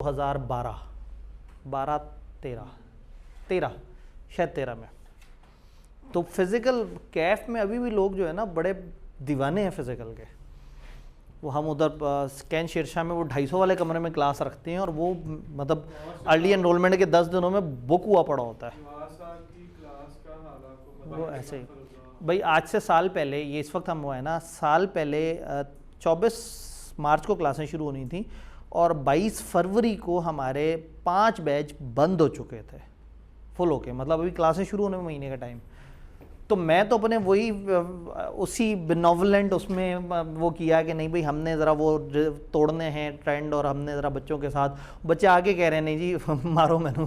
2012 12 13 13 शायद 13 में। तो फिज़िकल कैफ में अभी भी लोग जो है ना बड़े दीवाने हैं फिज़िकल के। वो हम उधर स्कैन शेरशाह में वो 250 वाले कमरे में क्लास रखते हैं और वो मतलब अर्ली एनरोलमेंट के 10 दिनों में बुक हुआ पड़ा होता है। वो ऐसे ही भाई, आज से साल पहले, ये इस वक्त हम हुआ है ना, साल पहले 24 मार्च को क्लासें शुरू होनी थी और 22 फरवरी को हमारे 5 बैच बंद हो चुके थे फुल होके, मतलब अभी क्लासें शुरू होने में महीने का टाइम। तो मैं तो अपने वही उसी बेनोवलेंट उसमें वो किया कि नहीं भाई हमने ज़रा वो तोड़ने हैं ट्रेंड और हमने ज़रा बच्चों के साथ, बच्चे आगे कह रहे हैं नहीं जी मारो मैनू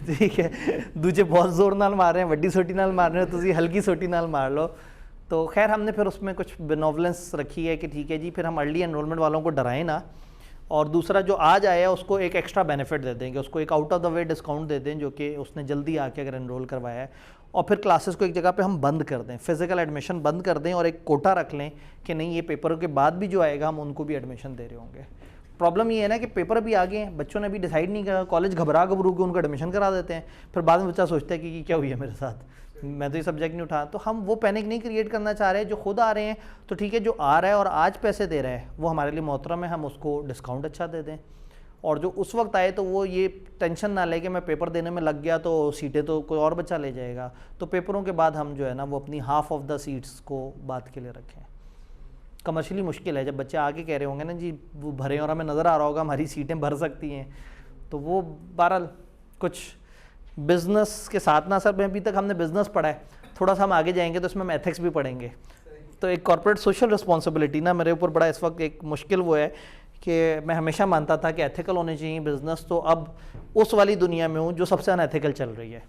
ठीक है, दूजे बहुत ज़ोर नाल मार रहे हैं, वड्डी सोटी नाल मार रहे हो, तुसी हल्की सोटी नाल मार लो। तो खैर हमने फिर उसमें कुछ बेनोवलेंस रखी है कि ठीक है जी फिर हम अर्ली एनरोलमेंट वालों को डराएं ना, और दूसरा जो आज आया है उसको एक एक्स्ट्रा बेनिफिट दे देंगे, उसको एक out of the way discount दे दें जो कि उसने जल्दी आके अगर एनरोल करवाया है, और फिर क्लासेस को एक जगह पे हम बंद कर दें, फिज़िकल एडमिशन बंद कर दें और एक कोटा रख लें कि नहीं ये पेपरों के बाद भी जो आएगा हम उनको भी एडमिशन दे रहे होंगे। प्रॉब्लम ये है ना कि पेपर भी आ गए हैं, बच्चों ने भी डिसाइड नहीं करा, कॉलेज घबरू के उनको एडमिशन करा देते हैं, फिर बाद में बच्चा सोचता है कि क्या हुई है मेरे साथ, मैं तो ये सब्जेक्ट नहीं उठा। तो हम वो पैनिक नहीं क्रिएट करना चाह रहे हैं, जो खुद आ रहे हैं तो ठीक है, जो आ रहा है और आज पैसे दे रहा है वो हमारे लिए मोहतरम है, हम उसको डिस्काउंट अच्छा दे दें। और जो उस वक्त आए तो वो ये टेंशन ना ले कि मैं पेपर देने में लग गया तो सीटें तो कोई और बच्चा ले जाएगा। तो पेपरों के बाद हम जो है ना वो अपनी हाफ ऑफ द सीट्स को बात के लिए रखें। कमर्शियली मुश्किल है, जब बच्चे आके कह रहे होंगे ना जी वो भरे और हमें नज़र आ रहा होगा हमारी सीटें भर सकती हैं, तो वो बहरहाल कुछ बिज़नेस के साथ ना, सर अभी तक हमने बिज़नेस पढ़ा है, थोड़ा सा हम आगे जाएंगे तो इसमें हम एथिक्स भी पढ़ेंगे। तो एक कॉर्पोरेट सोशल रिस्पॉन्सिबिलिटी ना मेरे ऊपर बड़ा इस वक्त एक मुश्किल वो है कि मैं हमेशा मानता था कि एथिकल होने चाहिए बिज़नेस, तो अब उस वाली दुनिया में हूँ जो सबसे अनएथिकल चल रही है।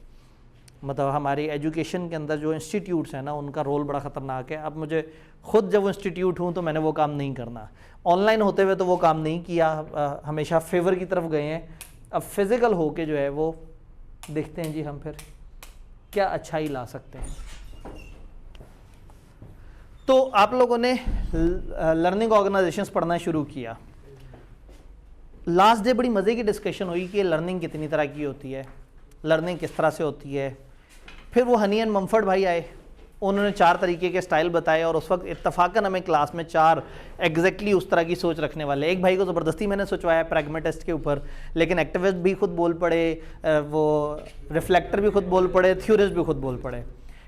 मतलब हमारी एजुकेशन के अंदर जो इंस्टीट्यूट्स हैं ना उनका रोल बड़ा ख़तरनाक है। अब मुझे खुद जब इंस्टीट्यूट हूँ तो मैंने वो काम नहीं करना, ऑनलाइन होते हुए तो वो काम नहीं किया, हमेशा फेवर की तरफ गए हैं। अब फिज़िकल हो के जो है वो देखते हैं जी हम फिर क्या अच्छाई ला सकते हैं। तो आप लोगों ने लर्निंग ऑर्गेनाइजेशंस पढ़ना शुरू किया, लास्ट डे बड़ी मज़े की डिस्कशन हुई कि लर्निंग कितनी तरह की होती है, लर्निंग किस तरह से होती है। फिर वो हनी एंड मम्फर्ड भाई आए, उन्होंने 4 तरीके के स्टाइल बताए और उस वक्त इत्तफाकन हमें क्लास में 4 एग्जैक्टली उस तरह की सोच रखने वाले, एक भाई को ज़बरदस्ती मैंने सोचवाया प्रैग्मेटिस्ट के ऊपर, लेकिन एक्टिविस्ट भी खुद बोल पड़े, वो रिफ्लेक्टर भी खुद बोल पड़े, थ्योरिस्ट भी खुद बोल पड़े।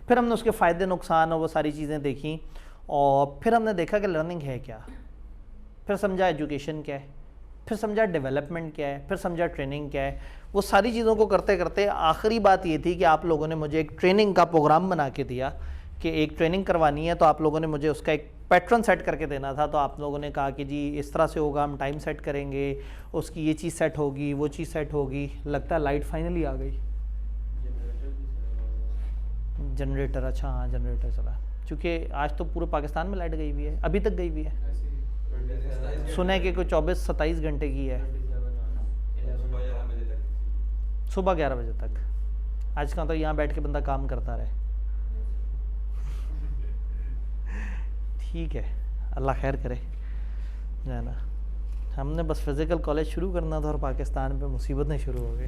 फिर हमने उसके फ़ायदे नुकसान और वो सारी चीज़ें देखी और फिर हमने देखा कि लर्निंग है क्या, फिर समझा एजुकेशन क्या है, फिर समझा डेवलपमेंट क्या है, फिर समझा ट्रेनिंग क्या है। वो सारी चीज़ों को करते करते आखिरी बात ये थी कि आप लोगों ने मुझे एक ट्रेनिंग का प्रोग्राम बना के दिया कि एक ट्रेनिंग करवानी है, तो आप लोगों ने मुझे उसका एक पैटर्न सेट करके देना था। तो आप लोगों ने कहा कि जी इस तरह से होगा, हम टाइम सेट करेंगे, उसकी ये चीज़ सेट होगी, वो चीज़ सेट होगी। लगता है लाइट फाइनली आ गई, जनरेटर, अच्छा हाँ जनरेटर चला, चूँकि आज तो पूरे पाकिस्तान में लाइट गई हुई है, अभी तक गई हुई है, सुने कि कोई 24-27 घंटे की है, सुबह 11 बजे तक। आज का तो यहाँ बैठ के बंदा काम करता रहे। ठीक है, अल्लाह खैर करे है ना। हमने बस फिज़िकल कॉलेज शुरू करना था और पाकिस्तान पे मुसीबतें शुरू हो गई।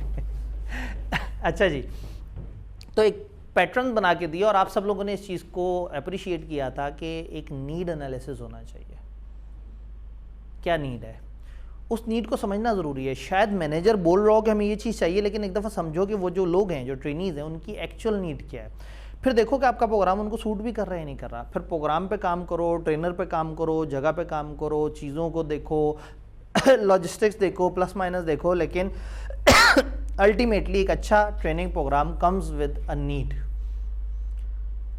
अच्छा जी, तो एक पैटर्न बना के दिया और आप सब लोगों ने इस चीज़ को अप्रिशिएट किया था कि एक नीड एनालिसिस होना चाहिए। क्या नीड है, उस नीड को समझना ज़रूरी है। शायद मैनेजर बोल रहा हो कि हमें ये चीज़ चाहिए, लेकिन एक दफ़ा समझो कि वो जो लोग हैं, जो ट्रेनीज़ हैं, उनकी एक्चुअल नीड क्या है। फिर देखो कि आपका प्रोग्राम उनको सूट भी कर रहा है नहीं कर रहा। फिर प्रोग्राम पे काम करो, ट्रेनर पे काम करो, जगह पे काम करो, चीज़ों को देखो, लॉजिस्टिक्स देखो, प्लस माइनस देखो, लेकिन अल्टीमेटली एक अच्छा training programme comes with a need.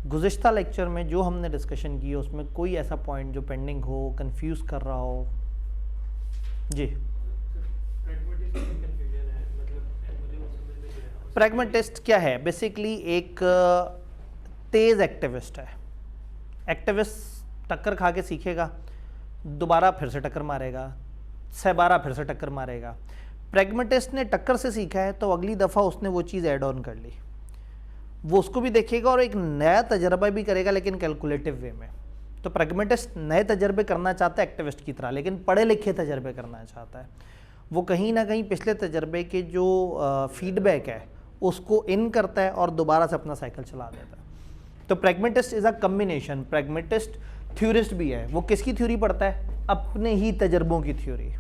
गुज़िश्ता लेक्चर में जो हमने डिस्कशन की उसमें कोई ऐसा पॉइंट जो पेंडिंग हो, कंफ्यूज कर रहा हो? जी, प्रैग्मेटिस्ट क्या है? बेसिकली एक तेज़ एक्टिविस्ट है। एक्टिविस्ट टक्कर खा के सीखेगा, दोबारा फिर से टक्कर मारेगा, 12 फिर से टक्कर मारेगा। प्रैग्मेटिस्ट ने टक्कर से सीखा है तो अगली दफ़ा उसने वो चीज़ ऐड ऑन कर ली, वो उसको भी देखेगा और एक नया तजर्बा भी करेगा, लेकिन कैलकुलेटिव वे में। तो प्रैग्मेटिस्ट नए तजर्बे करना चाहता है एक्टिविस्ट की तरह, लेकिन पढ़े लिखे तजर्बे करना चाहता है। वो कहीं ना कहीं पिछले तजर्बे के जो फीडबैक है उसको इन करता है और दोबारा से अपना साइकिल चला देता है। तो pragmatist is a combination, pragmatist theorist भी है। वो किसकी थ्योरी पढ़ता है? अपने ही तजर्बों की थ्योरी।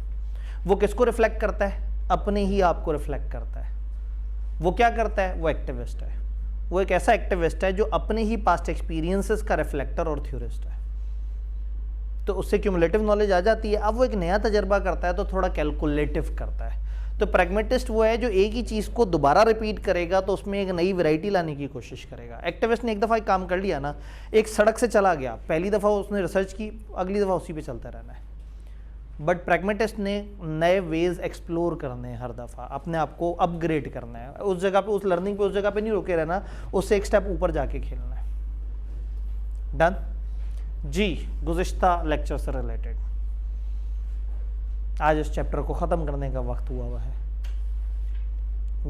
वो किसको रिफ्लेक्ट करता है? अपने ही आप को रिफ्लेक्ट करता है। वो क्या करता है? वो एक्टिविस्ट है। वो एक ऐसा एक्टिविस्ट है जो अपने ही पास्ट एक्सपीरियंसेस का रिफ्लेक्टर और थ्योरिस्ट है। तो उससे क्यूमुलेटिव नॉलेज आ जाती है। अब वो एक नया तजर्बा करता है तो थोड़ा कैलकुलेटिव करता है। तो प्रैग्मेटिस्ट वो है जो एक ही चीज़ को दोबारा रिपीट करेगा तो उसमें एक नई वैरायटी लाने की कोशिश करेगा। एक्टिविस्ट ने एक दफ़ा काम कर लिया ना, एक सड़क से चला गया, पहली दफ़ा उसने रिसर्च की, अगली दफ़ा उसी पे चलता रहना है। बट प्रैग्मेटिस्ट ने नए वेज एक्सप्लोर करने हैं, हर दफ़ा अपने आप को अपग्रेड करना है। उस जगह पे, उस लर्निंग पे उस जगह पे नहीं रुके रहना, उससे एक स्टेप ऊपर जाके खेलना है। डन जी। गुज़िश्ता लेक्चर से रिलेटेड आज इस चैप्टर को ख़त्म करने का वक्त हुआ है।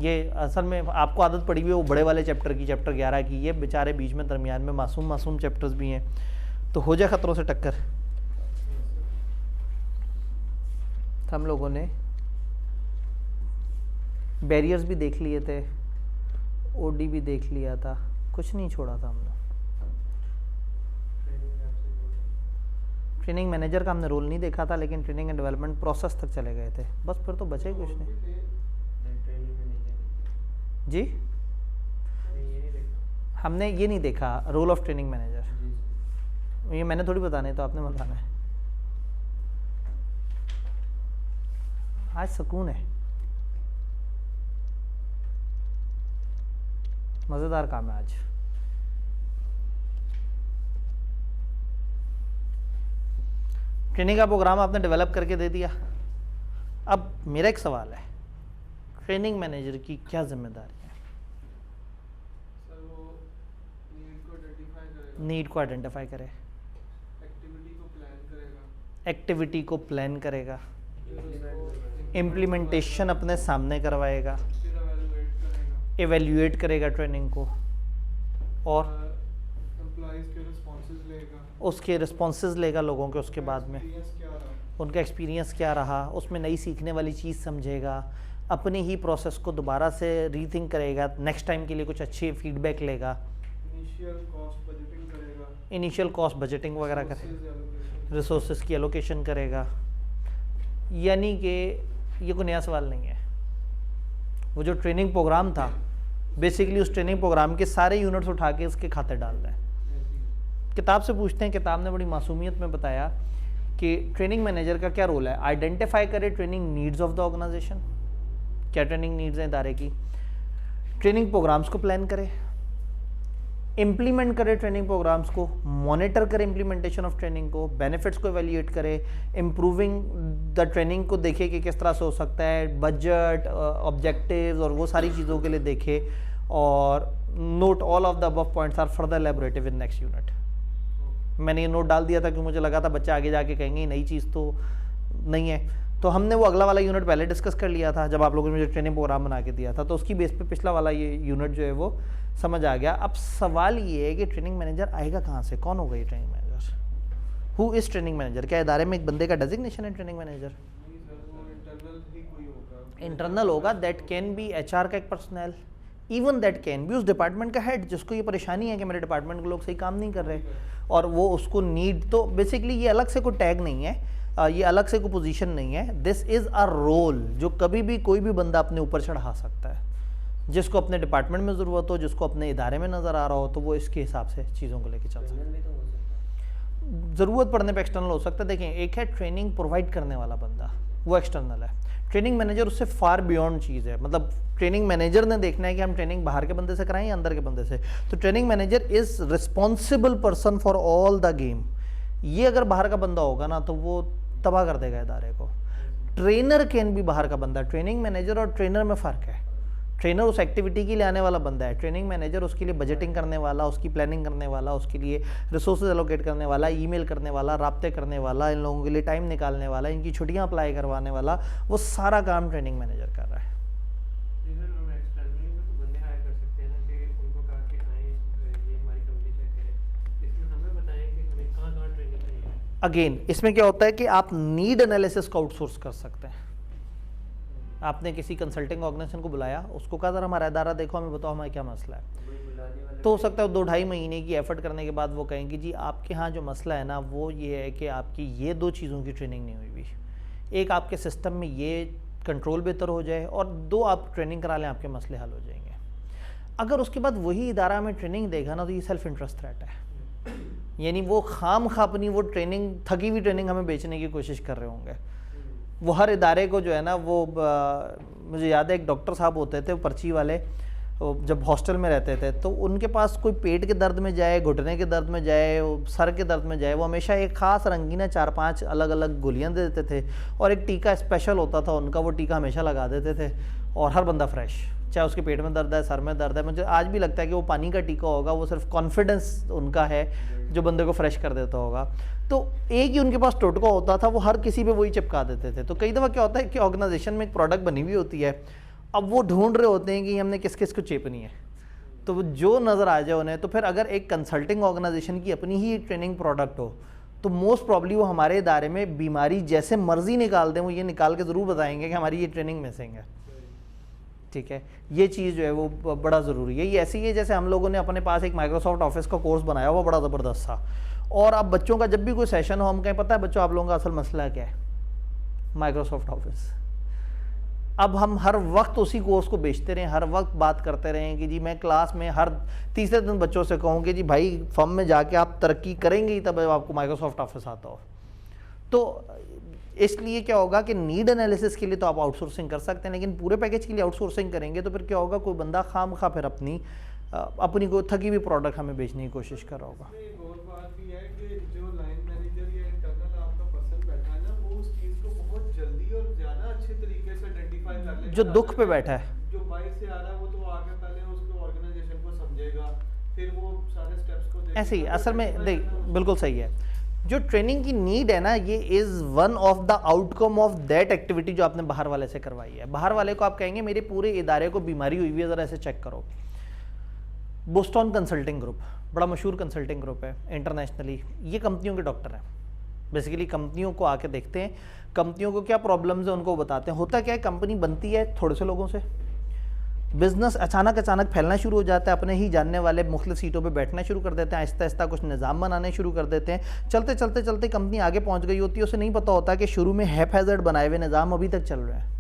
ये असल में आपको आदत पड़ी हुई है वो बड़े वाले चैप्टर की, चैप्टर 11 की। ये बेचारे बीच में दरमियान में मासूम चैप्टर्स भी हैं, तो हो जाए ख़तरों से टक्कर। हम लोगों ने बैरियर्स भी देख लिए थे, ओडी भी देख लिया था, कुछ नहीं छोड़ा था हमने। ट्रेनिंग मैनेजर का हमने रोल नहीं देखा था, लेकिन ट्रेनिंग एंड डेवलपमेंट प्रोसेस तक चले गए थे। बस फिर तो बचे कुछ नहीं जी। हमने ये नहीं देखा रोल ऑफ ट्रेनिंग मैनेजर। ये मैंने थोड़ी बताना है, तो आपने बताना है। आज सुकून है, मज़ेदार काम है आज। ट्रेनिंग का प्रोग्राम आपने डेवलप करके दे दिया। अब मेरा एक सवाल है, ट्रेनिंग मैनेजर की क्या जिम्मेदारी है? सर वो नीड को आइडेंटिफाई करे, एक्टिविटी को प्लान करेगा, इम्प्लीमेंटेशन अपने सामने करवाएगा, एवेल्युएट करेगा ट्रेनिंग को, और एम्प्लॉइज के रिस्पॉन्सेज लेगा, उसके रिस्पॉन्सेज लेगा लोगों के, उसके बाद में उनका एक्सपीरियंस क्या रहा, उसमें नई सीखने वाली चीज़ समझेगा, अपनी ही प्रोसेस को दोबारा से रीथिंक करेगा, नेक्स्ट टाइम के लिए कुछ अच्छी फीडबैक लेगा, इनिशियल कॉस्ट बजटिंग वगैरह करेगा, रिसोर्सेज की एलोकेशन करेगा। यानी कि ये कोई नया सवाल नहीं है। वो जो ट्रेनिंग प्रोग्राम था, बेसिकली उस ट्रेनिंग प्रोग्राम के सारे यूनिट्स उठा के इसके खाते डाल रहे हैं। किताब से पूछते हैं, किताब ने बड़ी मासूमियत में बताया कि ट्रेनिंग मैनेजर का क्या रोल है? आइडेंटिफाई करे training needs of the organisation, क्या ट्रेनिंग नीड्स हैं इदारे की, ट्रेनिंग प्रोग्राम्स को प्लान करे, इम्प्लीमेंट करे ट्रेनिंग प्रोग्राम्स को, मॉनिटर करे इम्प्लीमेंटेशन ऑफ ट्रेनिंग को, बेनिफिट्स को एवेल्युएट करे, इम्प्रूविंग द ट्रेनिंग को देखे कि किस तरह से हो सकता है, बजट, ऑब्जेक्टिव्स और वो सारी चीज़ों के लिए देखे, और note all of the above points are further elaborative in next unit. मैंने ये नोट डाल दिया था कि मुझे लगा था बच्चे आगे जाके कहेंगे नई चीज़ तो नहीं है, तो हमने वो अगला वाला यूनिट पहले डिस्कस कर लिया था जब आप लोगों ने मुझे ट्रेनिंग प्रोग्राम बना के दिया था, तो उसकी बेस पे पिछला वाला ये यूनिट जो है वो समझ आ गया। अब सवाल ये है कि ट्रेनिंग मैनेजर आएगा कहाँ से? कौन होगा ये training manager? Who is training manager? क्या इदारे में एक बंदे का डेजिग्नेशन है ट्रेनिंग मैनेजर? इंटरनल होगा, दैट कैन बी HR का एक personal, even that can be उस डिपार्टमेंट का हेड जिसको ये परेशानी है कि मेरे डिपार्टमेंट के लोग सही काम नहीं कर रहे, और वो उसको नीड, तो बेसिकली ये अलग से कोई टैग नहीं है, ये अलग से कोई पोजीशन नहीं है। दिस इज़ अ रोल जो कभी भी कोई भी बंदा अपने ऊपर चढ़ा सकता है, जिसको अपने डिपार्टमेंट में ज़रूरत हो, जिसको अपने इदारे में नज़र आ रहा हो, तो वो इसके हिसाब से चीज़ों को लेके चल सकता है। ज़रूरत पड़ने पे एक्सटर्नल हो सकता है। देखें, एक है ट्रेनिंग प्रोवाइड करने वाला बंदा, वो एक्सटर्नल है। ट्रेनिंग मैनेजर उससे फार बियॉन्ड चीज़ है, मतलब ट्रेनिंग मैनेजर ने देखना है कि हम ट्रेनिंग बाहर के बंदे से कराएं या अंदर के बंदे से। तो training manager is responsible person for all the game. ये अगर बाहर का बंदा होगा ना तो वो तबाह कर देगा इदारे को। ट्रेनर कैन भी बाहर का बंदा। ट्रेनिंग मैनेजर और ट्रेनर में फ़र्क है। ट्रेनर उस एक्टिविटी के लिए आने वाला बंदा है, ट्रेनिंग मैनेजर उसके लिए बजटिंग करने वाला, उसकी प्लानिंग करने वाला, उसके लिए रिसोर्सेज एलोकेट करने वाला, ईमेल करने वाला, राब्ते करने वाला, इन लोगों के लिए टाइम निकालने वाला, इनकी छुट्टियां अप्लाई करवाने वाला, वो सारा काम ट्रेनिंग मैनेजर कर रहा है। अगेन इसमें क्या होता है कि आप नीड एनालिसिस को आउटसोर्स कर सकते हैं। आपने किसी कंसल्टिंग ऑर्गेनाइजेशन को बुलाया, उसको कहा, हमारा इदारा देखो, हमें बताओ हमारा क्या मसला है। तो हो सकता है 2-2.5 महीने की एफर्ट करने के बाद वो कहेंगे जी आपके यहाँ जो मसला है ना वो ये है कि आपकी ये 2 चीज़ों की ट्रेनिंग नहीं हुई हुई, एक आपके सिस्टम में ये कंट्रोल बेहतर हो जाए, और 2 आप ट्रेनिंग करा लें, आपके मसले हल हो जाएंगे। अगर उसके बाद वही इदारा में ट्रेनिंग देगा ना, तो ये सेल्फ इंटरेस्ट थ्रेट है, यानी वो खाम खा अपनी वो ट्रेनिंग, थकी हुई ट्रेनिंग हमें बेचने की कोशिश कर रहे होंगे। वो हर इदारे को जो है ना वो मुझे याद है एक डॉक्टर साहब होते थे, पर्ची वाले, जब हॉस्टल में रहते थे, तो उनके पास कोई पेट के दर्द में जाए, घुटने के दर्द में जाए, सर के दर्द में जाए, वो हमेशा एक ख़ास रंगीना 4-5 अलग अलग गोलियां दे देते थे, और एक टीका स्पेशल होता था उनका, वो टीका हमेशा लगा देते थे, और हर बंदा फ्रेश, चाहे उसके पेट में दर्द है, सर में दर्द है। मुझे आज भी लगता है कि वो पानी का टीका होगा, वो सिर्फ कॉन्फिडेंस उनका है जो बंदे को फ्रेश कर देता होगा। तो एक ही उनके पास टोटका होता था, वो हर किसी पे वही चिपका देते थे। तो कई दफ़ा क्या होता है कि ऑर्गेनाइजेशन में एक प्रोडक्ट बनी हुई होती है, अब वो ढूंढ रहे होते हैं कि हमने किस किस को चेपनी है, तो वो जो नज़र आ जाए उन्हें। तो फिर अगर एक कंसल्टिंग ऑर्गेनाइजेशन की अपनी ही ट्रेनिंग प्रोडक्ट हो, तो मोस्ट प्रॉब्ली वो हमारे इदारे में बीमारी जैसे मर्जी निकाल दें, वो ये निकाल के ज़रूर बताएंगे कि हमारी ये ट्रेनिंग मिसिंग है। ठीक है, ये चीज़ जो है वो बड़ा ज़रूरी है। ये ऐसी है जैसे हम लोगों ने अपने पास एक माइक्रोसॉफ्ट ऑफिस का कोर्स बनाया हुआ, बड़ा ज़बरदस्त था, और अब बच्चों का जब भी कोई सेशन हो, हम कहें पता है बच्चों आप लोगों का असल मसला क्या है, माइक्रोसॉफ्ट ऑफिस। अब हम हर वक्त उसी कोर्स को बेचते रहें, हर वक्त बात करते रहें कि जी मैं क्लास में हर तीसरे दिन बच्चों से कहूँ कि जी भाई फर्म में जाके आप तरक्की करेंगे ही तब आपको माइक्रोसॉफ्ट ऑफिस आता हो। तो इसलिए क्या होगा कि नीड एनालिसिस के लिए तो आप आउटसोर्सिंग कर सकते हैं, लेकिन पूरे पैकेज के लिए आउटसोर्सिंग करेंगे तो फिर क्या होगा, कोई बंदा खामखा फिर अपनी कोई थकी हुई प्रोडक्ट हमें बेचने की कोशिश कर रहा होगा। एक और बात भी है कि जो लाइन मैनेजर या इंटरनल आपका पर्सन बैठा है ना, वो उस चीज़ को बहुत जल्दी और ज़्यादा अच्छे तरीके से आइडेंटिफाई कर लेगा। जो दुख पे बैठा है, जो बाइक से आ रहा है, वो तो आगे पहले उसको ऑर्गेनाइजेशन को समझेगा, फिर वो सारे स्टेप्स को देखेगा। ऐसे ही असल में देख, बिल्कुल सही है। जो ट्रेनिंग की नीड है ना, ये is one of the outcome of that activity जो आपने बाहर वाले से करवाई है। बाहर वाले को आप कहेंगे मेरे पूरे इदारे को बीमारी हुई हुई है, ज़रा ऐसे चेक करो। बोस्टन कंसल्टिंग ग्रुप बड़ा मशहूर कंसल्टिंग ग्रुप है इंटरनेशनली, ये कंपनियों के डॉक्टर हैं। बेसिकली कंपनियों को आके देखते हैं, कंपनियों को क्या प्रॉब्लम्स है उनको बताते हैं। होता क्या है, कंपनी बनती है थोड़े से लोगों से, बिजनेस अचानक फैलना शुरू हो जाता है, अपने ही जानने वाले मुख्तलिफ सीटों पे बैठना शुरू कर देते हैं, आहिस्ता आहिस्ता कुछ निज़ाम बनाने शुरू कर देते हैं। चलते चलते चलते कंपनी आगे पहुंच गई होती है, उसे नहीं पता होता कि शुरू में हैफेज़र्ड बनाए हुए निज़ाम अभी तक चल रहे हैं,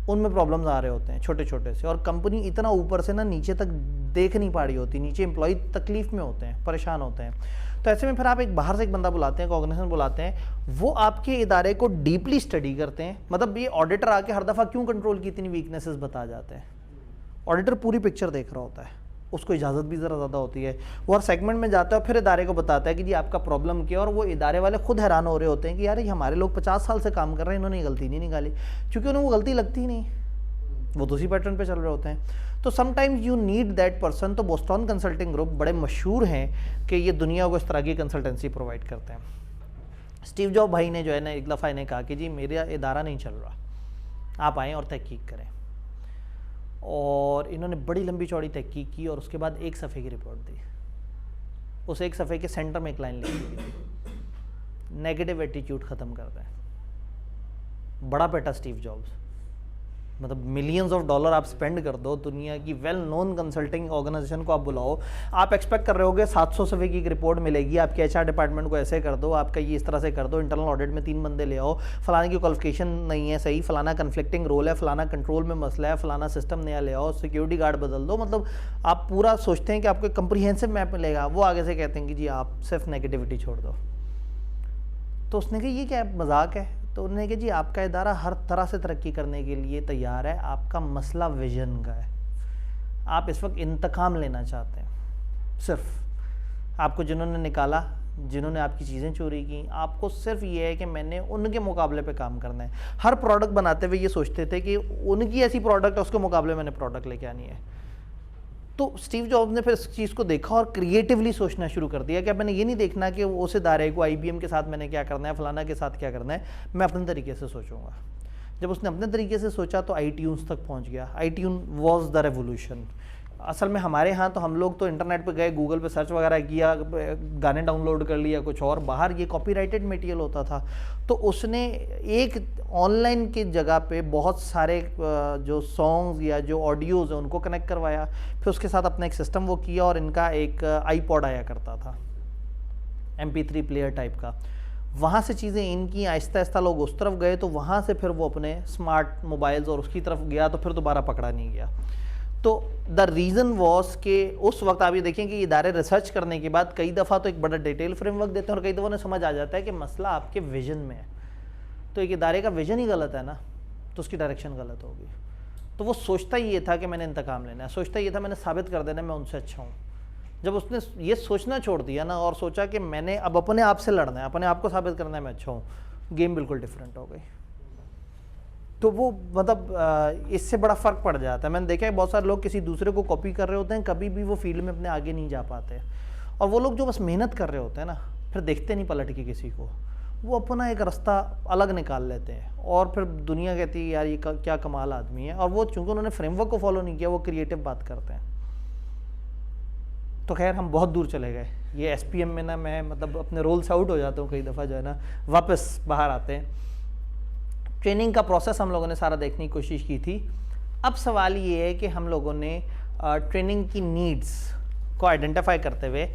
उनमें प्रॉब्लम्स आ रहे होते हैं छोटे छोटे से, और कंपनी इतना ऊपर से ना नीचे तक देख नहीं पा रही होती, नीचे एम्प्लॉय तकलीफ़ में होते हैं, परेशान होते हैं। तो ऐसे में फिर आप एक बाहर से एक बंदा बुलाते हैं, ऑर्गेनाइजेशन बुलाते हैं, वो आपके इदारे को डीपली स्टडी करते हैं। मतलब ये ऑडिटर आके हर दफ़ा क्यों कंट्रोल की इतनी वीकनेसेस बता जाते हैं, ऑडिटर पूरी पिक्चर देख रहा होता है, उसको इजाज़त भी ज़रा ज़्यादा होती है। वो हर सेगमेंट में जाता है, फिर इदारे को बताता है कि जी आपका प्रॉब्लम क्या है, और वो इदारे वाले खुद हैरान हो रहे होते हैं कि यार ये हमारे लोग 50 साल से काम कर रहे हैं, इन्होंने गलती नहीं निकाली, क्योंकि उन्हें वो गलती लगती ही नहीं, वो दूसरी पैटर्न पे चल रहे होते हैं। तो sometimes you need that person. तो बोस्टन कंसल्टिंग ग्रुप बड़े मशहूर हैं कि ये दुनिया को इस तरह की कंसल्टेंसी प्रोवाइड करते हैं। स्टीव जॉब भाई ने जो है ना एक दफ़ा इन्हें कहा कि जी मेरा इदारा नहीं चल रहा, आप आएँ और तहकीक करें। और इन्होंने बड़ी लंबी चौड़ी तहकीक की और उसके बाद एक सफ़े की रिपोर्ट दी। उस एक सफ़े के सेंटर में एक लाइन लिखी हुई थी, नेगेटिव एटीट्यूड ख़त्म कर दें। बड़ा बेटा स्टीव जॉब्स, मतलब मिलियंस ऑफ डॉलर आप स्पेंड कर दो, दुनिया की वेल नोन कंसल्टिंग ऑर्गेनाइजेशन को आप बुलाओ, आप एक्सपेक्ट कर रहे होगे 700 सफ़े की एक रिपोर्ट मिलेगी, आपके एचआर डिपार्टमेंट को ऐसे कर दो, आपका ये इस तरह से कर दो, इंटरनल ऑडिट में 3 बंदे ले आओ, फलाने की क्वालिफिकेशन नहीं है सही, फलाना कन्फ्लिक्टिंग रोल है, फलाना कंट्रोल में मसला है, फलाना सिस्टम नया ले आओ, सिक्योरिटी गार्ड बदल दो। मतलब आप पूरा सोचते हैं कि आपको कंप्रीहेंसिव मैप मिलेगा, वो आगे से कहते हैं कि जी आप सिर्फ नेगेटिविटी छोड़ दो। तो उसने कहा ये क्या मजाक है? तो उन्होंने कहा जी आपका इदारा हर तरह से तरक्की करने के लिए तैयार है, आपका मसला विजन का है, आप इस वक्त इंतकाम लेना चाहते हैं। सिर्फ आपको जिन्होंने निकाला, जिन्होंने आपकी चीज़ें चोरी की, आपको सिर्फ ये है कि मैंने उनके मुकाबले पे काम करना है। हर प्रोडक्ट बनाते हुए ये सोचते थे कि उनकी ऐसी प्रोडक्ट है, उसके मुकाबले मैंने प्रोडक्ट लेके आनी है। तो स्टीव जॉब्स ने फिर इस चीज़ को देखा और क्रिएटिवली सोचना शुरू कर दिया कि अब मैंने ये नहीं देखना कि उस इदारे को IBM के साथ मैंने क्या करना है, फलाना के साथ क्या करना है, मैं अपने तरीके से सोचूंगा। जब उसने अपने तरीके से सोचा तो iTunes तक पहुंच गया। iTunes वॉज द रेवोल्यूशन, असल में हमारे यहाँ तो हम लोग तो इंटरनेट पे गए, गूगल पे सर्च वगैरह किया, गाने डाउनलोड कर लिया कुछ, और बाहर ये कॉपीराइटेड मटेरियल होता था। तो उसने एक ऑनलाइन की जगह पे बहुत सारे जो सॉन्ग्स या जो ऑडियोज़ हैं उनको कनेक्ट करवाया, फिर उसके साथ अपना एक सिस्टम वो किया, और इनका एक आईपॉड आया करता था MP3 प्लेयर टाइप का। वहाँ से चीज़ें इनकी आहिस्ता आहिस्ता लोग उस तरफ गए, तो वहाँ से फिर वो अपने स्मार्ट मोबाइल्स और उसकी तरफ गया, तो फिर दोबारा पकड़ा नहीं गया। तो द रीज़न वॉज कि उस वक्त आप ये देखें कि इदारे रिसर्च करने के बाद कई दफ़ा तो एक बड़ा डिटेल फ्रेमवर्क देते हैं, और कई दफ़ा उन्हें समझ आ जाता है कि मसला आपके विजन में है। तो एक इदारे का विजन ही गलत है ना, तो उसकी डायरेक्शन गलत होगी। तो वो सोचता ही ये था कि मैंने इंतकाम लेना है, सोचता ये था मैंने साबित कर देना मैं उनसे अच्छा हूँ। जब उसने ये सोचना छोड़ दिया ना और सोचा कि मैंने अब अपने आप से लड़ना है, अपने आप को साबित करना है मैं अच्छा हूँ, गेम बिल्कुल डिफरेंट हो गई। तो वो मतलब इससे बड़ा फ़र्क पड़ जाता है। मैंने देखा है बहुत सारे लोग किसी दूसरे को कॉपी कर रहे होते हैं, कभी भी वो फील्ड में अपने आगे नहीं जा पाते। और वो लोग जो बस मेहनत कर रहे होते हैं ना, फिर देखते नहीं पलट के किसी को, वो अपना एक रास्ता अलग निकाल लेते हैं, और फिर दुनिया कहती है यार ये क्या कमाल आदमी है। और वो चूँकि उन्होंने फ्रेमवर्क को फॉलो नहीं किया, वो क्रिएटिव बात करते हैं। तो खैर हम बहुत दूर चले गए। ये SPM में ना मैं मतलब अपने रोल से आउट हो जाता हूँ कई दफ़ा, जो है ना वापस बाहर आते हैं। ट्रेनिंग का प्रोसेस हम लोगों ने सारा देखने की कोशिश की थी। अब सवाल ये है कि हम लोगों ने ट्रेनिंग की नीड्स को आइडेंटिफाई करते हुए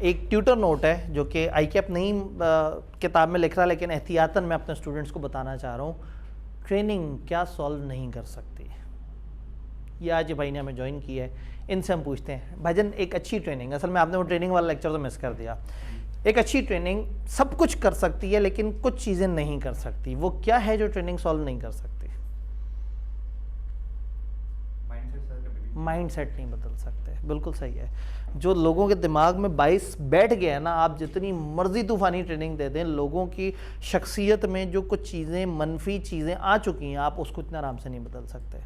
एक ट्यूटर नोट है जो कि ICAP नहीं किताब में लिख रहा, लेकिन एहतियातन मैं अपने स्टूडेंट्स को बताना चाह रहा हूँ, ट्रेनिंग क्या सॉल्व नहीं कर सकती। ये आज भाई ने हमें ज्वाइन किया है, इनसे हम पूछते हैं भाईजान एक अच्छी ट्रेनिंग, असल में आपने वो ट्रेनिंग वाला लेक्चर तो मिस कर दिया। एक अच्छी ट्रेनिंग सब कुछ कर सकती है, लेकिन कुछ चीज़ें नहीं कर सकती। वो क्या है जो ट्रेनिंग सॉल्व नहीं कर सकती? माइंडसेट नहीं बदल सकते, बिल्कुल सही है। जो लोगों के दिमाग में 22 बैठ गया है ना, आप जितनी मर्जी तूफानी ट्रेनिंग दे दें, लोगों की शख्सियत में जो कुछ चीज़ें मनफी चीज़ें आ चुकी हैं, आप उसको इतना आराम से नहीं बदल सकते।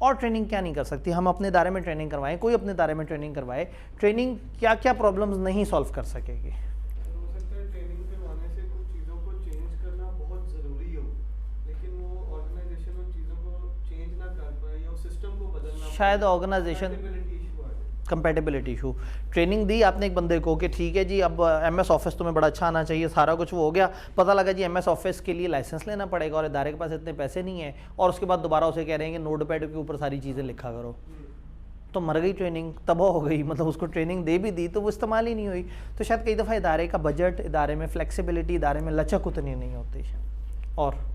और ट्रेनिंग क्या नहीं कर सकती? हम अपने दायरे में ट्रेनिंग करवाएं, कोई अपने दायरे में ट्रेनिंग करवाए, ट्रेनिंग क्या क्या प्रॉब्लम्स नहीं सॉल्व कर सकेगी। शायद ऑर्गेनाइजेशन कंपेटेबिलिटी इशू। ट्रेनिंग दी आपने एक बंदे को कि ठीक है जी अब MS ऑफिस तुम्हें बड़ा अच्छा आना चाहिए, सारा कुछ वो हो गया, पता लगा जी MS ऑफिस के लिए लाइसेंस लेना पड़ेगा और इदारे के पास इतने पैसे नहीं है, और उसके बाद दोबारा उसे कह रहे हैं कि नोटपैड के ऊपर सारी चीज़ें लिखा करो, तो मर गई ट्रेनिंग, तबाह हो गई। मतलब उसको ट्रेनिंग दे भी दी तो वो इस्तेमाल ही नहीं हुई। तो शायद कई दफ़ा इदारे का बजट, इदारे में फ्लेक्सिबिलिटी, इदारे में लचक उतनी नहीं होती। और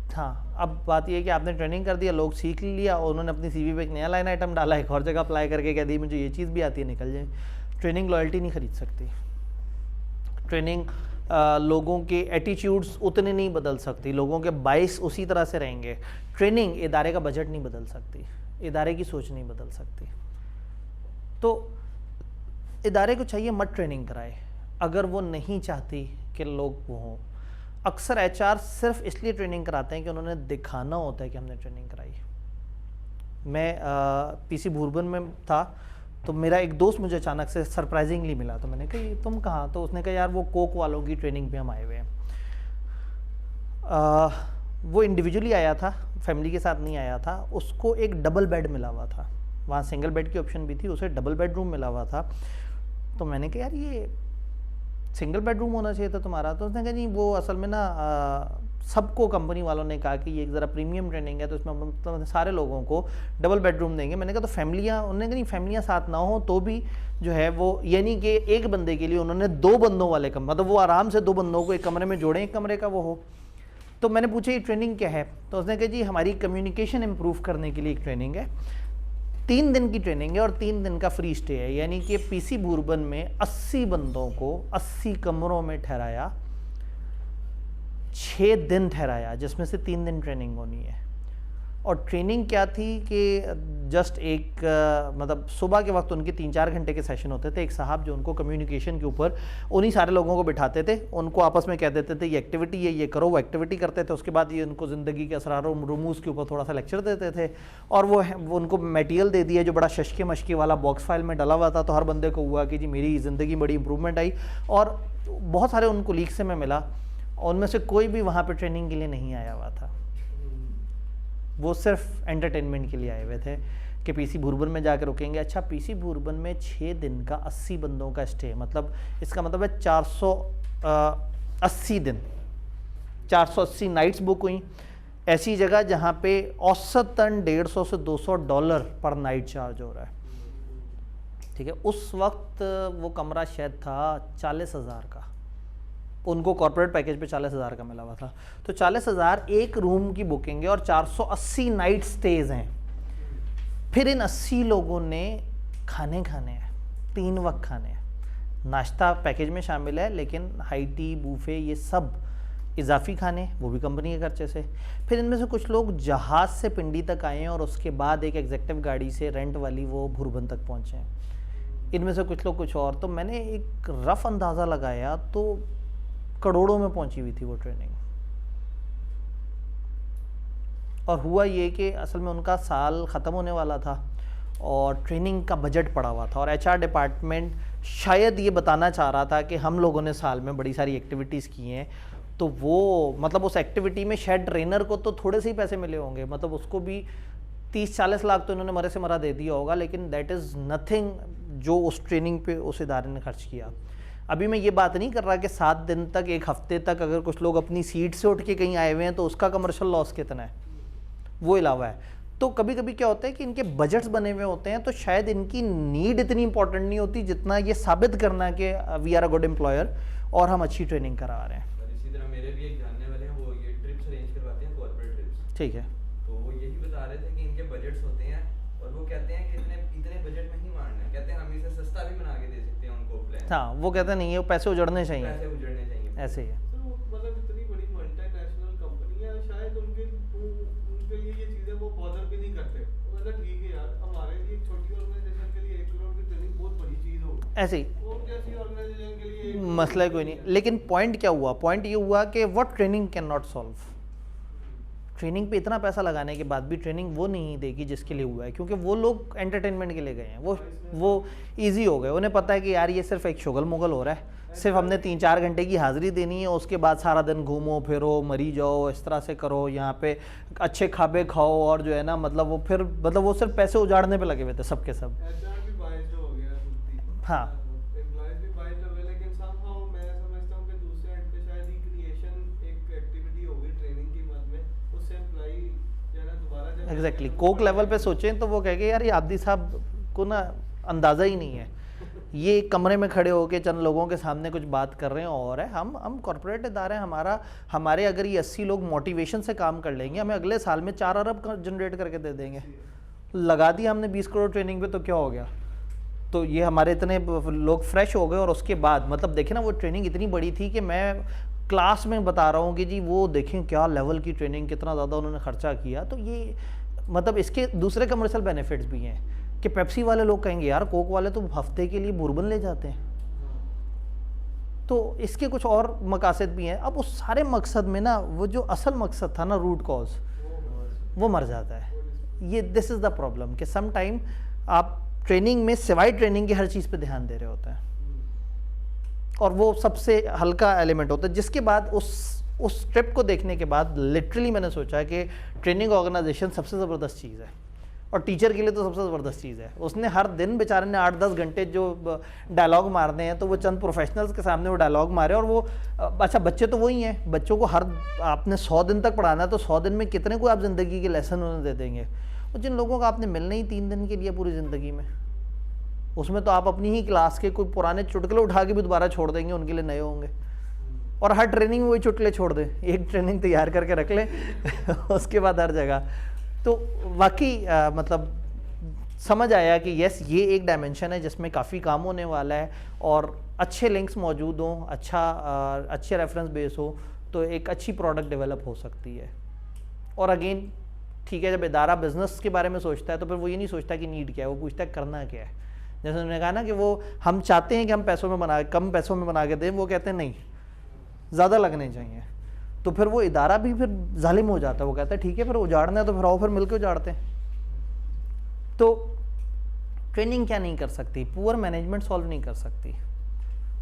हाँ, अब बात यह है कि आपने ट्रेनिंग कर दिया, लोग सीख लिया, और उन्होंने अपनी CV पे एक नया लाइन आइटम डाला, एक और जगह अप्लाई करके कह दी मुझे ये चीज़ भी आती है, निकल जाए। ट्रेनिंग लॉयल्टी नहीं खरीद सकती। ट्रेनिंग लोगों के एटीट्यूड्स उतने नहीं बदल सकती, लोगों के बाइस उसी तरह से रहेंगे। ट्रेनिंग इदारे का बजट नहीं बदल सकती, इदारे की सोच नहीं बदल सकती। तो इदारे को चाहिए मत ट्रेनिंग कराए अगर वो नहीं चाहती कि लोग वो हों। अक्सर HR सिर्फ इसलिए ट्रेनिंग कराते हैं कि उन्होंने दिखाना होता है कि हमने ट्रेनिंग कराई। मैं PC भूरबन में था, तो मेरा एक दोस्त मुझे अचानक से सरप्राइजिंगली मिला, तो मैंने कहा तुम कहाँ? तो उसने कहा यार वो कोक वालों की ट्रेनिंग पे हम आए हुए हैं। वो इंडिविजुअली आया था, फैमिली के साथ नहीं आया था। उसको एक डबल बेड मिला हुआ था, वहाँ सिंगल बेड की ऑप्शन भी थी, उसे डबल बेडरूम मिला हुआ था। तो मैंने कहा यार ये सिंगल बेडरूम होना चाहिए था तुम्हारा। तो उसने कहा नहीं वो असल में ना सबको कंपनी वालों ने कहा कि ये एक ज़रा प्रीमियम ट्रेनिंग है, तो इसमें मतलब सारे लोगों को डबल बेडरूम देंगे। मैंने कहा तो फैमिलियाँ, उन्होंने कहा नहीं फैमिलियाँ साथ ना हो तो भी जो है वो, यानी कि एक बंदे के लिए उन्होंने 2 बंदों वाले कमरे, मतलब वो आराम से 2 बंदों को एक कमरे में जोड़ें, एक कमरे का वो हो। तो मैंने पूछा ये ट्रेनिंग क्या है? तो उसने कहा जी हमारी कम्युनिकेशन इम्प्रूव करने के लिए एक ट्रेनिंग है, 3 दिन की ट्रेनिंग है और 3 दिन का फ्री स्टे है। यानी कि PC भूरबन में 80 बंदों को 80 कमरों में ठहराया, 6 दिन ठहराया, जिसमें से 3 दिन ट्रेनिंग होनी है। और ट्रेनिंग क्या थी कि जस्ट एक मतलब सुबह के वक्त उनके 3-4 घंटे के सेशन होते थे। एक साहब जो उनको कम्युनिकेशन के ऊपर उन्हीं सारे लोगों को बिठाते थे, उनको आपस में कह देते थे ये एक्टिविटी है, ये करो, वो एक्टिविटी करते थे। उसके बाद ये उनको ज़िंदगी के असरार रमूज़ के ऊपर थोड़ा सा लेक्चर देते थे, और वो उनको मटेरियल दे दिया जो बड़ा शशके मशके वाला बॉक्स फाइल में डला हुआ था। तो हर बंदे को हुआ कि जी मेरी ज़िंदगी बड़ी इंप्रूवमेंट आई। और बहुत सारे उन कोलीग से मैं मिला, उनमें से कोई भी वहाँ पर ट्रेनिंग के लिए नहीं आया हुआ था, वो सिर्फ एंटरटेनमेंट के लिए आए हुए थे कि पीसी भूरबन में जाकर रुकेंगे। अच्छा, पीसी भूरबन में 6 दिन का 80 बंदों का स्टे, मतलब इसका मतलब है 480 दिन, 480 नाइट्स बुक हुई। ऐसी जगह जहाँ पे औसतन $150 से $200 पर नाइट चार्ज हो रहा है, ठीक है। उस वक्त वो कमरा शायद था 40,000 का, उनको कॉर्पोरेट पैकेज पे 40,000 का मिला हुआ था। तो 40,000 एक रूम की बुकिंग है और 480 नाइट स्टेज हैं। फिर इन 80 लोगों ने खाने हैं, 3 वक्त खाने हैं। नाश्ता पैकेज में शामिल है, लेकिन हाई टी, बूफे, ये सब इजाफी खाने, वो भी कंपनी के खर्चे से। फिर इनमें से कुछ लोग जहाज़ से पिंडी तक आए हैं और उसके बाद एक एग्जेक्टिव गाड़ी से रेंट वाली वो भूरबन तक पहुँचे हैं। इनमें से कुछ लोग कुछ और। तो मैंने एक रफ अंदाज़ा लगाया तो करोड़ों में पहुंची हुई थी वो ट्रेनिंग। और हुआ ये कि असल में उनका साल ख़त्म होने वाला था और ट्रेनिंग का बजट पड़ा हुआ था, और एचआर डिपार्टमेंट शायद ये बताना चाह रहा था कि हम लोगों ने साल में बड़ी सारी एक्टिविटीज़ की हैं, तो वो मतलब उस एक्टिविटी में शायद ट्रेनर को तो थोड़े से ही पैसे मिले होंगे, मतलब उसको भी 30-40 लाख तो इन्होंने मरे से मरा दे दिया होगा, लेकिन दैट इज़ नथिंग जो उस ट्रेनिंग पे उस इदारे ने खर्च किया। अभी मैं ये बात नहीं कर रहा कि 7 दिन तक, 1 हफ्ते तक अगर कुछ लोग अपनी सीट से उठ के कहीं आए हुए हैं तो उसका कमर्शियल लॉस कितना है, वो अलावा है। तो कभी कभी क्या होता है कि इनके बजट्स बने हुए होते हैं, तो शायद इनकी नीड इतनी इंपॉर्टेंट नहीं होती जितना ये साबित करना कि we are a good employer और हम अच्छी ट्रेनिंग करा रहे हैं। इसी तरह मेरे भी एक जानने वाले हैं, वो ये ट्रिप्स अरेंज करवाते हैं, कॉर्पोरेट ट्रिप्स, ठीक है। तो वो यही बता रहे थे कि इनके बजट्स होते हैं और वो कहते हैं कि इतने बजट में ही मारना है, कहते हैं हम इसे सस्ता भी बना के दे सकते हैं उनको प्लान। हाँ, वो कहते नहीं है, वो पैसे उजड़ने चाहिए, पैसे उजड़ने चाहिए, ऐसे ही है। मतलब इतनी बड़ी मल्टीनेशनल कंपनी है, शायद उनके लिए ये चीजें वो बॉदर भी नहीं करते। मतलब ठीक है यार, हमारे लिए छोटी ऑर्गेनाइजेशन के लिए 1 करोड़ की ट्रेनिंग बहुत बड़ी चीज हो, ऐसे ही वो कैसी ऑर्गेनाइजेशन के लिए मसला कोई नहीं। लेकिन पॉइंट क्या हुआ, पॉइंट ये हुआ कि what training can not solve. Training पे इतना पैसा लगाने के बाद भी ट्रेनिंग वो नहीं देगी जिसके लिए हुआ है, क्योंकि वो लोग एंटरटेनमेंट के लिए गए हैं, वो इजी हो गए। उन्हें पता है कि यार ये सिर्फ एक शुगल मुगल हो रहा है, सिर्फ हमने 3-4 घंटे की हाजिरी देनी है, उसके बाद सारा दिन घूमो फिरो, मरी जाओ, इस तरह से करो, यहाँ पे अच्छे खाबे खाओ, और जो है ना मतलब वो फिर मतलब वो सिर्फ पैसे उजाड़ने पे लगे हुए थे सबके सब। एचआर भी बाइस्ड हो गया है, हाँ, एम्प्लॉयज भी बाइस्ड हो गए, लेकिन समहाउ मैं समझता हूँ कि दूसरे एंड पे शायद क्रिएशन एक एक्टिविटी होगी ट्रेनिंग की मद में, उससे एम्प्लॉई जो है ना दोबारा जब एग्जैक्टली कोक लेवल पे सोचें तो वो कहेंगे यार ये आब्दी साहब को ना अंदाज़ा ही नहीं है, ये कमरे में खड़े होकर चंद लोगों के सामने कुछ बात कर रहे हैं, और है हम कॉर्पोरेट इदारे हैं, हमारे अगर ये 80 लोग मोटिवेशन से काम कर लेंगे, हमें अगले साल में 4 अरब जनरेट करके दे देंगे। लगा दिया हमने 20 करोड़ ट्रेनिंग पे, तो क्या हो गया। तो ये हमारे इतने लोग फ्रेश हो गए, और उसके बाद मतलब देखें ना वो ट्रेनिंग इतनी बड़ी थी कि मैं क्लास में बता रहा हूँ कि जी वो देखें क्या लेवल की ट्रेनिंग, कितना ज़्यादा उन्होंने खर्चा किया। तो ये मतलब इसके दूसरे कमर्शियल बेनिफिट्स भी हैं कि पेप्सी वाले लोग कहेंगे यार कोक वाले तो हफ्ते के लिए भूरबन ले जाते हैं, तो इसके कुछ और मकासद भी हैं। अब उस सारे मकसद में ना वो जो असल मकसद था ना, रूट कॉज, वो मर जाता है। ये दिस इज़ द प्रॉब्लम कि सम टाइम आप ट्रेनिंग में सिवाय ट्रेनिंग के हर चीज़ पे ध्यान दे रहे होते हैं, और वो सबसे हल्का एलिमेंट होता है। जिसके बाद उस ट्रिप को देखने के बाद लिटरली मैंने सोचा कि ट्रेनिंग ऑर्गेनाइजेशन सबसे ज़बरदस्त चीज़ है, और टीचर के लिए तो सबसे ज़बरदस्त चीज़ है। उसने हर दिन बेचारे ने 8-10 घंटे जो डायलॉग मारने हैं, तो वो चंद प्रोफेशनल्स के सामने वो डायलॉग मारे, और वो अच्छा बच्चे तो वही हैं, बच्चों को हर आपने 100 दिन तक पढ़ाना है, तो 100 दिन में कितने को आप ज़िंदगी के लेसन उन्हें दे देंगे। और जिन लोगों का आपने मिलना ही 3 दिन के लिए पूरी ज़िंदगी में, उसमें तो आप अपनी ही क्लास के कोई पुराने चुटकुले उठा के भी दोबारा छोड़ देंगे, उनके लिए नए होंगे, और हर ट्रेनिंग में वही चुटकुले छोड़ दें, एक ट्रेनिंग तैयार करके रख लें उसके बाद हर जगह। तो वाकई मतलब समझ आया कि यस ये एक डायमेंशन है जिसमें काफ़ी काम होने वाला है, और अच्छे लिंक्स मौजूद हों, अच्छे रेफरेंस बेस हो, तो एक अच्छी प्रोडक्ट डेवलप हो सकती है। और अगेन ठीक है, जब इदारा बिजनेस के बारे में सोचता है तो फिर वो ये नहीं सोचता कि नीड क्या है, वो पूछता है करना क्या है। जैसे उन्होंने कहा ना कि वो हम चाहते हैं कि हम कम पैसों में बना के दें, वो कहते हैं नहीं ज़्यादा लगने चाहिए। तो फिर वो इदारा भी फिर जालिम हो जाता है, वो कहता है ठीक है फिर उजाड़ना है तो फिर आओ फिर मिलकर उजाड़ते हैं। तो ट्रेनिंग क्या नहीं कर सकती, पुअर मैनेजमेंट सॉल्व नहीं कर सकती।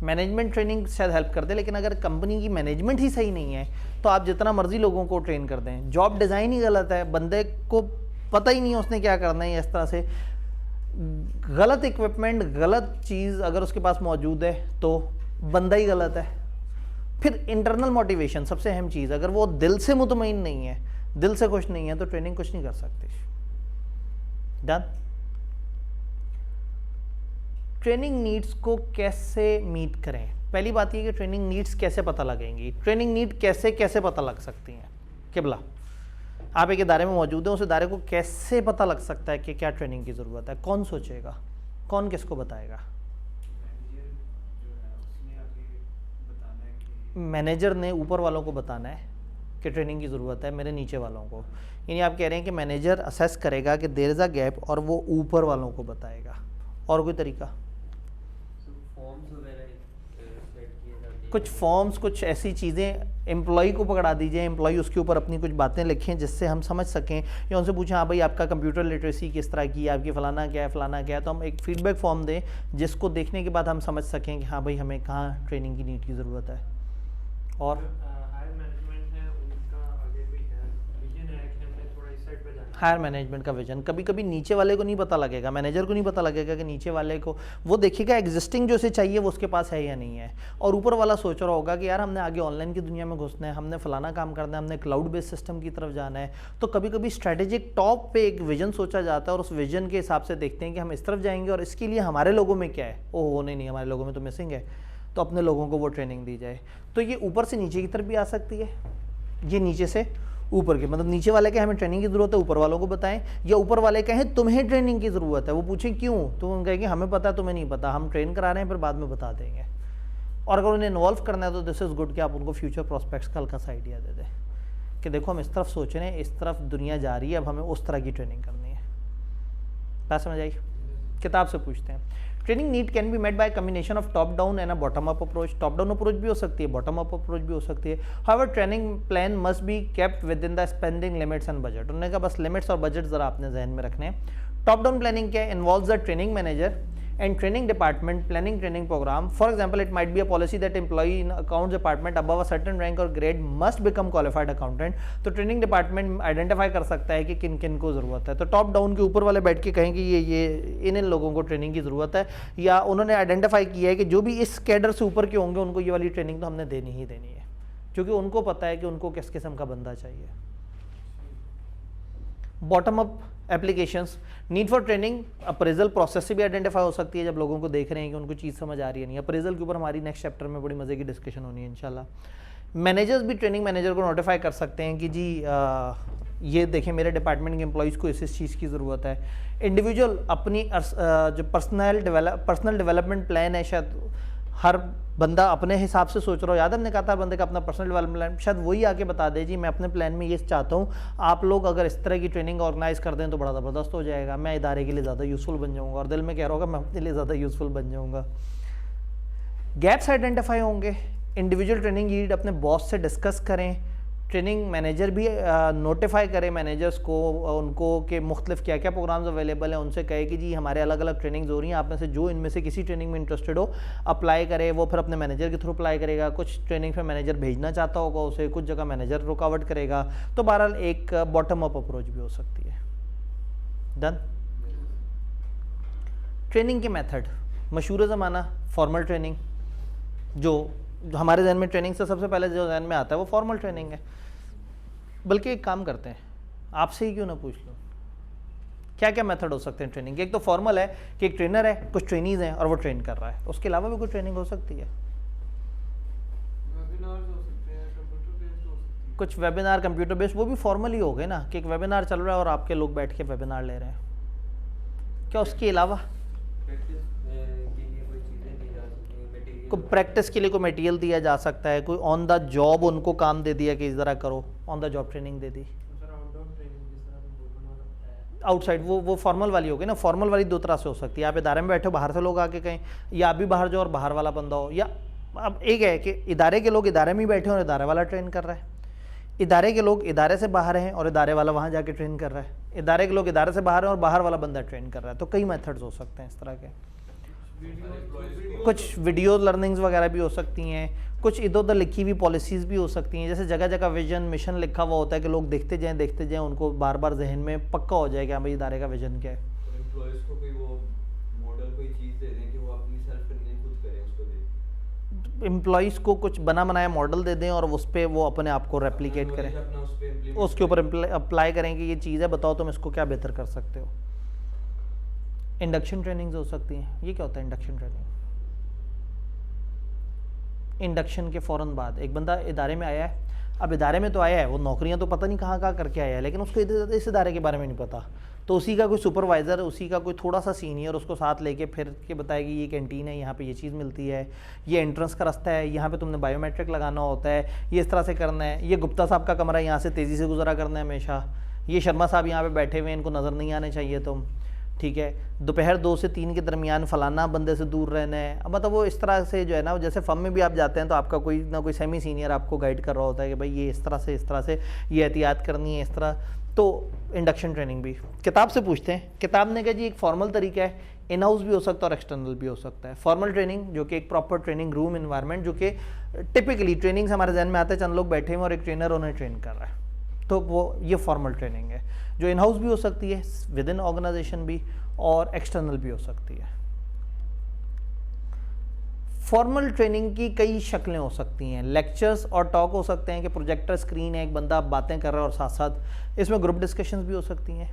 मैनेजमेंट ट्रेनिंग शायद हेल्प कर दे, लेकिन अगर कंपनी की मैनेजमेंट ही सही नहीं है तो आप जितना मर्जी लोगों को ट्रेन कर दें, जॉब डिज़ाइन ही गलत है, बंदे को पता ही नहीं है उसने क्या करना है, इस तरह से गलत इक्विपमेंट गलत चीज़ अगर उसके पास मौजूद है तो बंदा ही गलत है। फिर इंटरनल मोटिवेशन सबसे अहम चीज़, अगर वो दिल से मुतमईन नहीं है, दिल से खुश नहीं है, तो ट्रेनिंग कुछ नहीं कर सकती। डन। ट्रेनिंग नीड्स को कैसे मीट करें? पहली बात ये कि ट्रेनिंग नीड्स कैसे पता लगेंगी, ट्रेनिंग नीड कैसे कैसे पता लग सकती हैं। किबला, आप एक इदारे में मौजूद हैं, उस इदारे को कैसे पता लग सकता है कि क्या ट्रेनिंग की ज़रूरत है? कौन सोचेगा, कौन किसको बताएगा? मैनेजर ने ऊपर वालों को बताना है कि ट्रेनिंग की ज़रूरत है मेरे नीचे वालों को। यानी आप कह रहे हैं कि मैनेजर असेस करेगा कि देयर इज़ अ गैप और वो ऊपर वालों को बताएगा। और कोई तरीका? कुछ फॉर्म्स, कुछ ऐसी चीज़ें एम्प्लॉय को पकड़ा दीजिए, एम्प्लॉय उसके ऊपर अपनी कुछ बातें लिखें जिससे हम समझ सकें, या उनसे पूछें हाँ भाई आपका कंप्यूटर लिटरेसी किस तरह की है, आपकी फ़लाना क्या है फ़लाना क्या है, तो हम एक फीडबैक फॉर्म दें जिसको देखने के बाद हम समझ सकें कि हाँ भाई हमें कहाँ ट्रेनिंग की नीड की ज़रूरत है। और हायर मैनेजमेंट का विजन, कभी कभी नीचे वाले को नहीं पता लगेगा, मैनेजर को नहीं पता लगेगा कि नीचे वाले को, वो देखेगा एग्जिस्टिंग जो उसे चाहिए वो उसके पास है या नहीं है, और ऊपर वाला सोच रहा होगा कि यार हमने आगे ऑनलाइन की दुनिया में घुसना है, हमने फलाना काम करना है, हमने क्लाउड बेस्ड सिस्टम की तरफ जाना है। तो कभी कभी स्ट्रेटेजिक टॉप पे एक विजन सोचा जाता है और उस विजन के हिसाब से देखते हैं कि हम इस तरफ जाएंगे और इसके लिए हमारे लोगों में क्या है, ओह नहीं हमारे लोगों में तो मिसिंग है, तो अपने लोगों को वो ट्रेनिंग दी जाए। तो ये ऊपर से नीचे की तरफ भी आ सकती है, ये नीचे से ऊपर के, मतलब नीचे वाले के हमें ट्रेनिंग की ज़रूरत है ऊपर वालों को बताएं, या ऊपर वाले कहें तुम्हें ट्रेनिंग की ज़रूरत है, वो पूछें क्यों, तो उन कहेंगे हमें पता है तुम्हें नहीं पता, हम ट्रेन करा रहे हैं फिर बाद में बता देंगे। और अगर उन्हें इन्वॉल्व करना है तो दिस इज़ गुड कि आप उनको फ्यूचर प्रॉस्पेक्ट्स का हल्का सा आइडिया दे दें कि देखो हम इस तरफ सोच रहे हैं, इस तरफ दुनिया जा रही है, अब हमें उस तरह की ट्रेनिंग करनी है। बात समझ आई? किताब से पूछते हैं। Training need can be made by combination of top down and a bottom up approach. Top down approach भी हो सकती है, बॉटम अप अप्रोच भी हो सकती है। However training plan must be kept with in the spending limits and budget. उन्होंने कहा बस लिमिट्स और बजट जरा आपने जहन में रखने हैं। टॉप डाउन प्लानिंग क्या है? Involves the training manager and training department planning training program. For example, it might be a policy that employee in accounts department above a certain rank or grade must become qualified accountant. तो training department identify कर सकता है कि किन किन को ज़रूरत है। तो टॉप डाउन के ऊपर वाले बैठ के कहेंगे ये इन लोगों को ट्रेनिंग की ज़रूरत है, या उन्होंने आइडेंटिफाई किया है कि जो भी इस कैडर से ऊपर के होंगे उनको ये वाली ट्रेनिंग तो हमने देनी ही देनी है, क्योंकि उनको पता है कि उनको किस किस्म का बंदा चाहिए। Bottom up applications, need for training appraisal process से भी आइडेंटिफाई हो सकती है, जब लोगों को देख रहे हैं कि उनको चीज़ समझ आ रही है नहीं। अप्रेजल के ऊपर हमारी नेक्स्ट चैप्टर में बड़ी मज़े की डिस्कशन होनी है इंशाल्लाह। मैनेजर्स भी ट्रेनिंग मैनेजर को नोटिफाई कर सकते हैं कि जी ये देखें मेरे डिपार्टमेंट के एम्प्लॉइज़ को इस चीज़ की ज़रूरत है। इंडिविजुअल अपनी जो पर्सनल डेवलपमेंट प्लान है, शायद हर बंदा अपने हिसाब से सोच रहा हो। याद है हमने कहा था बंदे का अपना पर्सनल डेवलपमेंट प्लान, शायद वही आके बता दे जी मैं अपने प्लान में ये चाहता हूँ, आप लोग अगर इस तरह की ट्रेनिंग ऑर्गेनाइज कर दें तो बड़ा ज़बरदस्त हो जाएगा, मैं इदारे के लिए ज़्यादा यूज़फुल बन जाऊँगा, और दिल में कह रहा होगा मैं अपने लिए ज़्यादा यूज़फुल बन जाऊँगा। गैप्स आइडेंटिफाई होंगे, इंडिविजुअल ट्रेनिंग नीड अपने बॉस से डिस्कस करें, ट्रेनिंग मैनेजर भी नोटिफाई करें मैनेजर्स को उनको कि मुख्तलिफ क्या क्या प्रोग्राम्स अवेलेबल हैं, उनसे कहे कि जी हमारे अलग अलग ट्रेनिंग्स हो रही हैं, आप में से जो इनमें से किसी ट्रेनिंग में इंटरेस्टेड हो अप्लाई करे। वो फिर अपने मैनेजर के थ्रू अप्लाई करेगा, कुछ ट्रेनिंग पे मैनेजर भेजना चाहता होगा उसे, कुछ जगह मैनेजर रुकावट करेगा। तो बहरहाल एक बॉटम अप अप्रोच भी हो सकती है। डन। ट्रेनिंग के मेथड, मशहूर ज़माना फॉर्मल ट्रेनिंग, जो हमारे जहन में ट्रेनिंग से सबसे पहले जो जहन में आता है वो फॉर्मल ट्रेनिंग है। बल्कि एक काम करते हैं, आपसे ही क्यों ना पूछ लो क्या क्या मेथड हो सकते हैं ट्रेनिंग के। एक तो फॉर्मल है कि एक ट्रेनर है, कुछ ट्रेनीज हैं और वो ट्रेन कर रहा है, उसके अलावा भी कोई ट्रेनिंग हो सकती है। वेबिनार्स हो सकते हैं, कंप्यूटर बेस्ड हो सकती है। कुछ वेबिनार कंप्यूटर बेस्ड, वो भी फॉर्मल ही हो गए ना कि एक वेबिनार चल रहा है और आपके लोग बैठ के वेबिनार ले रहे हैं। क्या उसके अलावा को प्रैक्टिस के लिए कोई मटेरियल दिया जा सकता है, कोई ऑन द जॉब उनको काम दे दिया कि इस तरह करो, on the job training they the. Outside वो फॉर्मल वाली होगी ना। फॉर्मल वाली दो तरह से हो सकती है, आप इदारे में बैठे हो, बाहर से लोग आके कहें, या आप भी बाहर जाओ और बाहर वाला बंदा हो, या अब एक है कि इदारे के लोग इदारे में ही बैठे हैं और इदारे वाला ट्रेन कर रहा है, इदारे के लोग इदारे से बाहर हैं और इदारे वाला वहाँ जाके ट्रेन कर रहा है, इदारे के लोग इदारे से बाहर हैं और बाहर वाला बंदा ट्रेन कर रहा है। तो कई मेथड्स हो सकते हैं इस तरह के। कुछ वीडियो लर्निंग्स वगैरह भी हो सकती हैं, कुछ इधर उधर लिखी हुई पॉलिसीज़ भी हो सकती हैं। जैसे जगह जगह विजन मिशन लिखा हुआ होता है कि लोग देखते जाएं, उनको बार बार जहन में पक्का हो जाए कि हाँ भाई इदारे का विजन क्या है। एम्प्लॉयज़ को कोई वो मॉडल कोई चीज़ दे दें कि वो अपनी सेल्फ ट्रेनिंग खुद करें, उसको दें। एम्प्लॉयज़ को कुछ बना बनाया मॉडल दे दें और उस पर वो अपने आप को रेप्लिकेट करें, उसके ऊपर अप्लाई करें कि ये चीज़ है, बताओ तुम इसको क्या बेहतर कर सकते हो। इंडक्शन ट्रेनिंग्स हो सकती हैं। ये क्या होता है इंडक्शन ट्रेनिंग? इंडक्शन के फ़ौरन बाद एक बंदा इदारे में आया है, अब इदारे में तो आया है, वो नौकरियां तो पता नहीं कहाँ कहाँ करके आया है, लेकिन उसको इस इदारे के बारे में नहीं पता, तो उसी का कोई सुपरवाइज़र, उसी का कोई थोड़ा सा सीनियर उसको साथ लेके फिर के बताएगी ये कैंटीन है, यहाँ पे ये चीज़ मिलती है, ये एंट्रेंस का रास्ता है, यहाँ पे तुमने बायोमेट्रिक लगाना होता है, ये इस तरह से करना है, ये गुप्ता साहब का कमरा है, यहाँ से तेज़ी से गुजरा करना है हमेशा, ये शर्मा साहब यहाँ पे बैठे हुए हैं, इनको नज़र नहीं आने चाहिए तुम, ठीक है, दोपहर 2 से 3 के दरमियान फलाना बंदे से दूर रहना है। अब मतलब वो इस तरह से जो है ना, जैसे फर्म में भी आप जाते हैं तो आपका कोई ना कोई सेमी सीनियर आपको गाइड कर रहा होता है कि भाई ये इस तरह से ये एहतियात करनी है इस तरह। तो इंडक्शन ट्रेनिंग भी किताब से पूछते हैं, किताब ने कहा जी एक फॉर्मल तरीका है, इन हाउस भी हो सकता है और एक्सटर्नल भी हो सकता है। फॉर्मल ट्रेनिंग जो कि एक प्रॉपर ट्रेनिंग रूम इन्वायरमेंट, जो कि टिपिकली ट्रेनिंग से हमारे जहन में आते हैं चंद लोग बैठे हुए और एक ट्रेनर उन्हें ट्रेन कर रहा है, तो वो ये फॉर्मल ट्रेनिंग है जो इन हाउस भी हो सकती है विद इन ऑर्गेनाइजेशन भी, और एक्सटर्नल भी हो सकती है। फॉर्मल ट्रेनिंग की कई शक्लें हो सकती हैं, लेक्चर्स और टॉक हो सकते हैं कि प्रोजेक्टर स्क्रीन है, एक बंदा बातें कर रहा है और साथ साथ इसमें ग्रुप डिस्कशंस भी हो सकती हैं।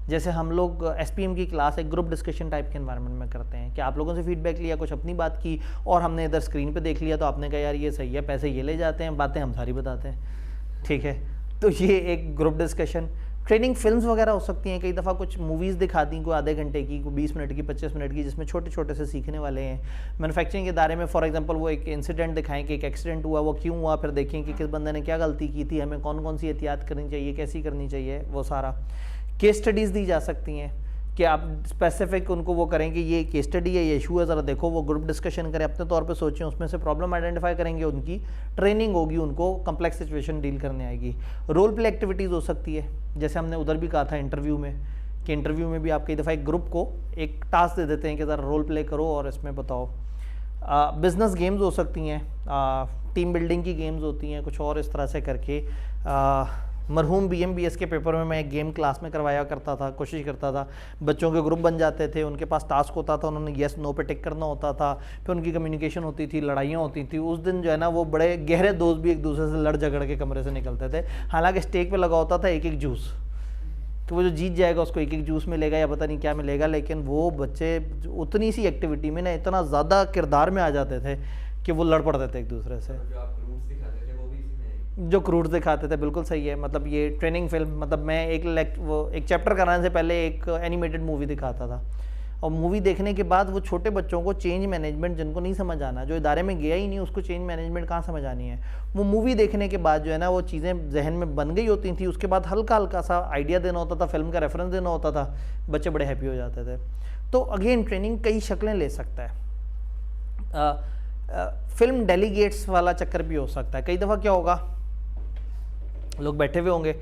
जैसे हम लोग SPM की क्लास एक ग्रुप डिस्कशन टाइप के एनवायरनमेंट में करते हैं कि आप लोगों से फीडबैक लिया, कुछ अपनी बात की और हमने इधर स्क्रीन पे देख लिया तो आपने कहा यार ये सही है, पैसे ये ले जाते हैं, बातें हम सारी बताते हैं, ठीक है, तो ये एक ग्रुप डिस्कशन। ट्रेनिंग फिल्म्स वगैरह हो सकती हैं, कई दफ़ा कुछ मूवीज़ दिखा दी, कोई आधे घंटे की, कोई 20 मिनट की, 25 मिनट की, जिसमें छोटे छोटे से सीखने वाले हैं। मैन्युफैक्चरिंग के दायरे में फॉर एग्जांपल वो एक इंसिडेंट दिखाएं कि एक एक्सीडेंट हुआ, वो क्यों हुआ, फिर देखें कि किस बंदे ने क्या गलती की थी, हमें कौन कौन सी एहतियात करनी चाहिए, कैसी करनी चाहिए, वो सारा। केस स्टडीज़ दी जा सकती हैं कि आप स्पेसिफिक उनको वो करें कि ये केस स्टडी है, ये इशू है, ज़रा देखो, वो ग्रुप डिस्कशन करें, अपने तौर पे सोचें, उसमें से प्रॉब्लम आइडेंटिफाई करेंगे, उनकी ट्रेनिंग होगी, उनको कम्प्लेक्स सिचुएशन डील करने आएगी। रोल प्ले एक्टिविटीज़ हो सकती है, जैसे हमने उधर भी कहा था इंटरव्यू में कि इंटरव्यू में भी आप कई दफ़ा एक ग्रुप को एक टास्क दे देते हैं कि ज़रा रोल प्ले करो और इसमें बताओ। बिज़नेस गेम्स हो सकती हैं, टीम बिल्डिंग की गेम्स होती हैं, कुछ और इस तरह से करके। मरहूम BMBS के पेपर में मैं एक गेम क्लास में करवाया करता था, कोशिश करता था, बच्चों के ग्रुप बन जाते थे, उनके पास टास्क होता था, उन्होंने येस नो पे टिक करना होता था, फिर उनकी कम्युनिकेशन होती थी, लड़ाइयाँ होती थी। उस दिन जो है ना वो बड़े गहरे दोस्त भी एक दूसरे से लड़ झगड़ के कमरे से निकलते थे, हालांकि स्टेक पे लगा होता था एक एक जूस, तो वो जो जीत जाएगा उसको एक एक जूस मिलेगा या पता नहीं क्या मिलेगा, लेकिन वो बच्चे उतनी सी एक्टिविटी में ना इतना ज़्यादा किरदार में आ जाते थे कि वो लड़ पड़ते थे एक दूसरे से। जो क्रूड्स दिखाते थे, बिल्कुल सही है। मतलब ये ट्रेनिंग फिल्म, मतलब मैं एक चैप्टर कराने से पहले एक एनिमेटेड मूवी दिखाता था, और मूवी देखने के बाद वो छोटे बच्चों को चेंज मैनेजमेंट, जिनको नहीं समझ आना, जो इदारे में गया ही नहीं, उसको चेंज मैनेजमेंट कहाँ समझ आनी है, वो मूवी देखने के बाद जो है ना वो चीज़ें जहन में बन गई होती थी। उसके बाद हल्का हल्का सा आइडिया देना होता था, फिल्म का रेफरेंस देना होता था, बच्चे बड़े हैप्पी हो जाते थे। तो अगेन ट्रेनिंग कई शक्लें ले सकता है। फिल्म डेलीगेट्स वाला चक्कर भी हो सकता है। कई दफ़ा क्या होगा, लोग बैठे हुए होंगे,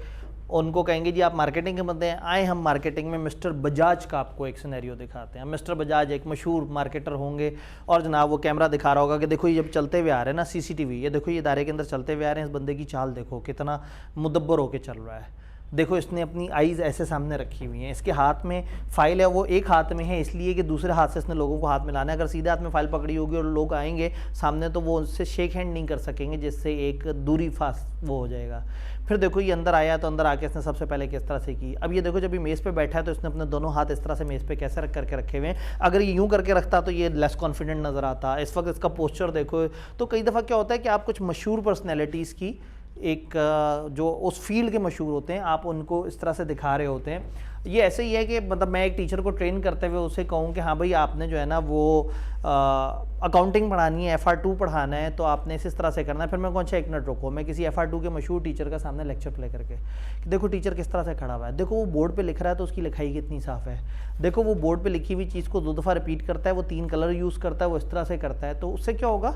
उनको कहेंगे जी आप मार्केटिंग के बंदे हैं, आए हम मार्केटिंग में मिस्टर बजाज का आपको एक सिनेरियो दिखाते हैं। मिस्टर बजाज एक मशहूर मार्केटर होंगे और जनाब वो कैमरा दिखा रहा होगा कि देखो ये जब चलते हुए आ रहे हैं ना CCTV, ये देखो ये इदारे के अंदर चलते हुए आ रहे हैं, इस बंदे की चाल देखो कितना मुदब्बर होकर चल रहा है, देखो इसने अपनी आईज़ ऐसे सामने रखी हुई हैं, इसके हाथ में फाइल है, वो एक हाथ में है इसलिए कि दूसरे हाथ से इसने लोगों को हाथ मिलाना है। अगर सीधे हाथ में फाइल पकड़ी होगी और लोग आएंगे सामने तो वो उससे शेक हैंड नहीं कर सकेंगे, जिससे एक दूरी फास्ट वो हो जाएगा। फिर देखो ये अंदर आया तो अंदर आके इसने सबसे पहले किस तरह से की। अब ये देखो जब ये मेज़ पे बैठा है तो इसने अपने दोनों हाथ इस तरह से मेज़ पे कैसे रख करके रखे हुए हैं। अगर ये यूँ करके रखता तो ये लेस कॉन्फिडेंट नज़र आता। इस वक्त इसका पोस्चर देखो। तो कई दफ़ा क्या होता है कि आप कुछ मशहूर पर्सनैलिटीज़ की जो उस फील्ड के मशहूर होते हैं, आप उनको इस तरह से दिखा रहे होते हैं। ये ऐसे ही है कि मतलब मैं एक टीचर को ट्रेन करते हुए उसे कहूँ कि हाँ भाई आपने जो है ना वो अकाउंटिंग पढ़ानी है, FR2 पढ़ाना है, तो आपने इस तरह से करना है। फिर मैं कहूँ अच्छा 1 मिनट रोको, मैं किसी FR2 के मशहूर टीचर का सामने लेक्चर प्ले करके कि देखो टीचर किस तरह से खड़ा हुआ है, देखो वो बोर्ड पे लिख रहा है तो उसकी लिखाई कितनी साफ़ है, देखो वो बोर्ड पे लिखी हुई चीज़ को 2 दफ़ा रिपीट करता है, वो 3 कलर यूज़ करता है, वो इस तरह से करता है। तो उससे क्या होगा,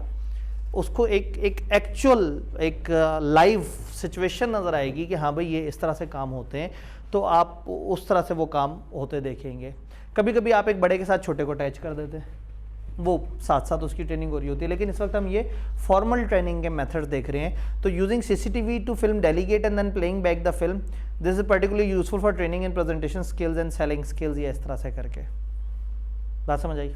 उसको एक एक्चुअल एक लाइव सिचुएशन नज़र आएगी कि हाँ भाई ये इस तरह से काम होते हैं, तो आप उस तरह से वो काम होते देखेंगे। कभी कभी आप एक बड़े के साथ छोटे को अटैच कर देते हैं, वो साथ साथ उसकी ट्रेनिंग हो रही होती है। लेकिन इस वक्त हम ये फॉर्मल ट्रेनिंग के मेथड्स देख रहे हैं। तो using CCTV to film delegate and then playing back the film, this is particularly useful for training in presentation skills and selling skills. ये इस तरह से करके बात समझ आई।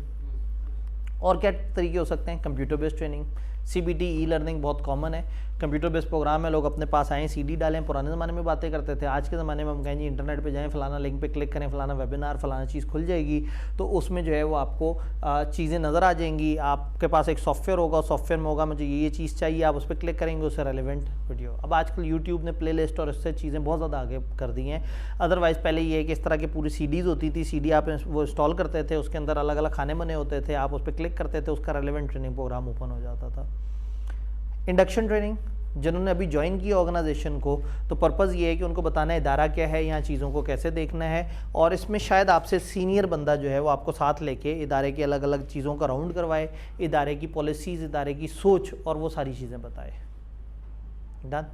और क्या तरीके हो सकते हैं, computer based training, CBT e learning बहुत कॉमन है, कंप्यूटर बेस्ड प्रोग्राम है, लोग अपने पास आएँ CD डालें। पुराने ज़माने में बातें करते थे, आज के ज़माने में हम कहें जी इंटरनेट पे जाएं, फलाना लिंक पे क्लिक करें, फलाना वेबिनार, फलाना चीज़ खुल जाएगी, तो उसमें जो है वो आपको चीज़ें नज़र आ जाएंगी। आपके पास एक सॉफ्टवेयर होगा, सॉफ्टवेयर में होगा मुझे ये चीज़ चाहिए, आप उस पर क्लिक करेंगे, उससे रेलिवेंट वीडियो। अब आजकल यूट्यूब ने प्ले लिस्ट और इससे चीज़ें बहुत ज़्यादा आगे कर दी हैं। अदरवाइज़ पहले ये है कि इस तरह की पूरी CDs होती थी, CD आप वो इंस्टॉल करते थे, उसके अंदर अलग अलग खाने बने होते थे, आप उस पर क्लिक करते थे, उसका रेलिवेंट ट्रेनिंग प्रोग्राम ओपन हो जाता था। इंडक्शन ट्रेनिंग, जिन्होंने अभी ज्वाइन किया ऑर्गेनाइजेशन को, तो पर्पज़ ये है कि उनको बताना है इदारा क्या है, यहाँ चीज़ों को कैसे देखना है, और इसमें शायद आपसे सीनियर बंदा जो है वो आपको साथ लेके इदारे की अलग अलग चीज़ों का राउंड करवाए, इदारे की पॉलिसीज़, इदारे की सोच और वो सारी चीज़ें बताए। Done.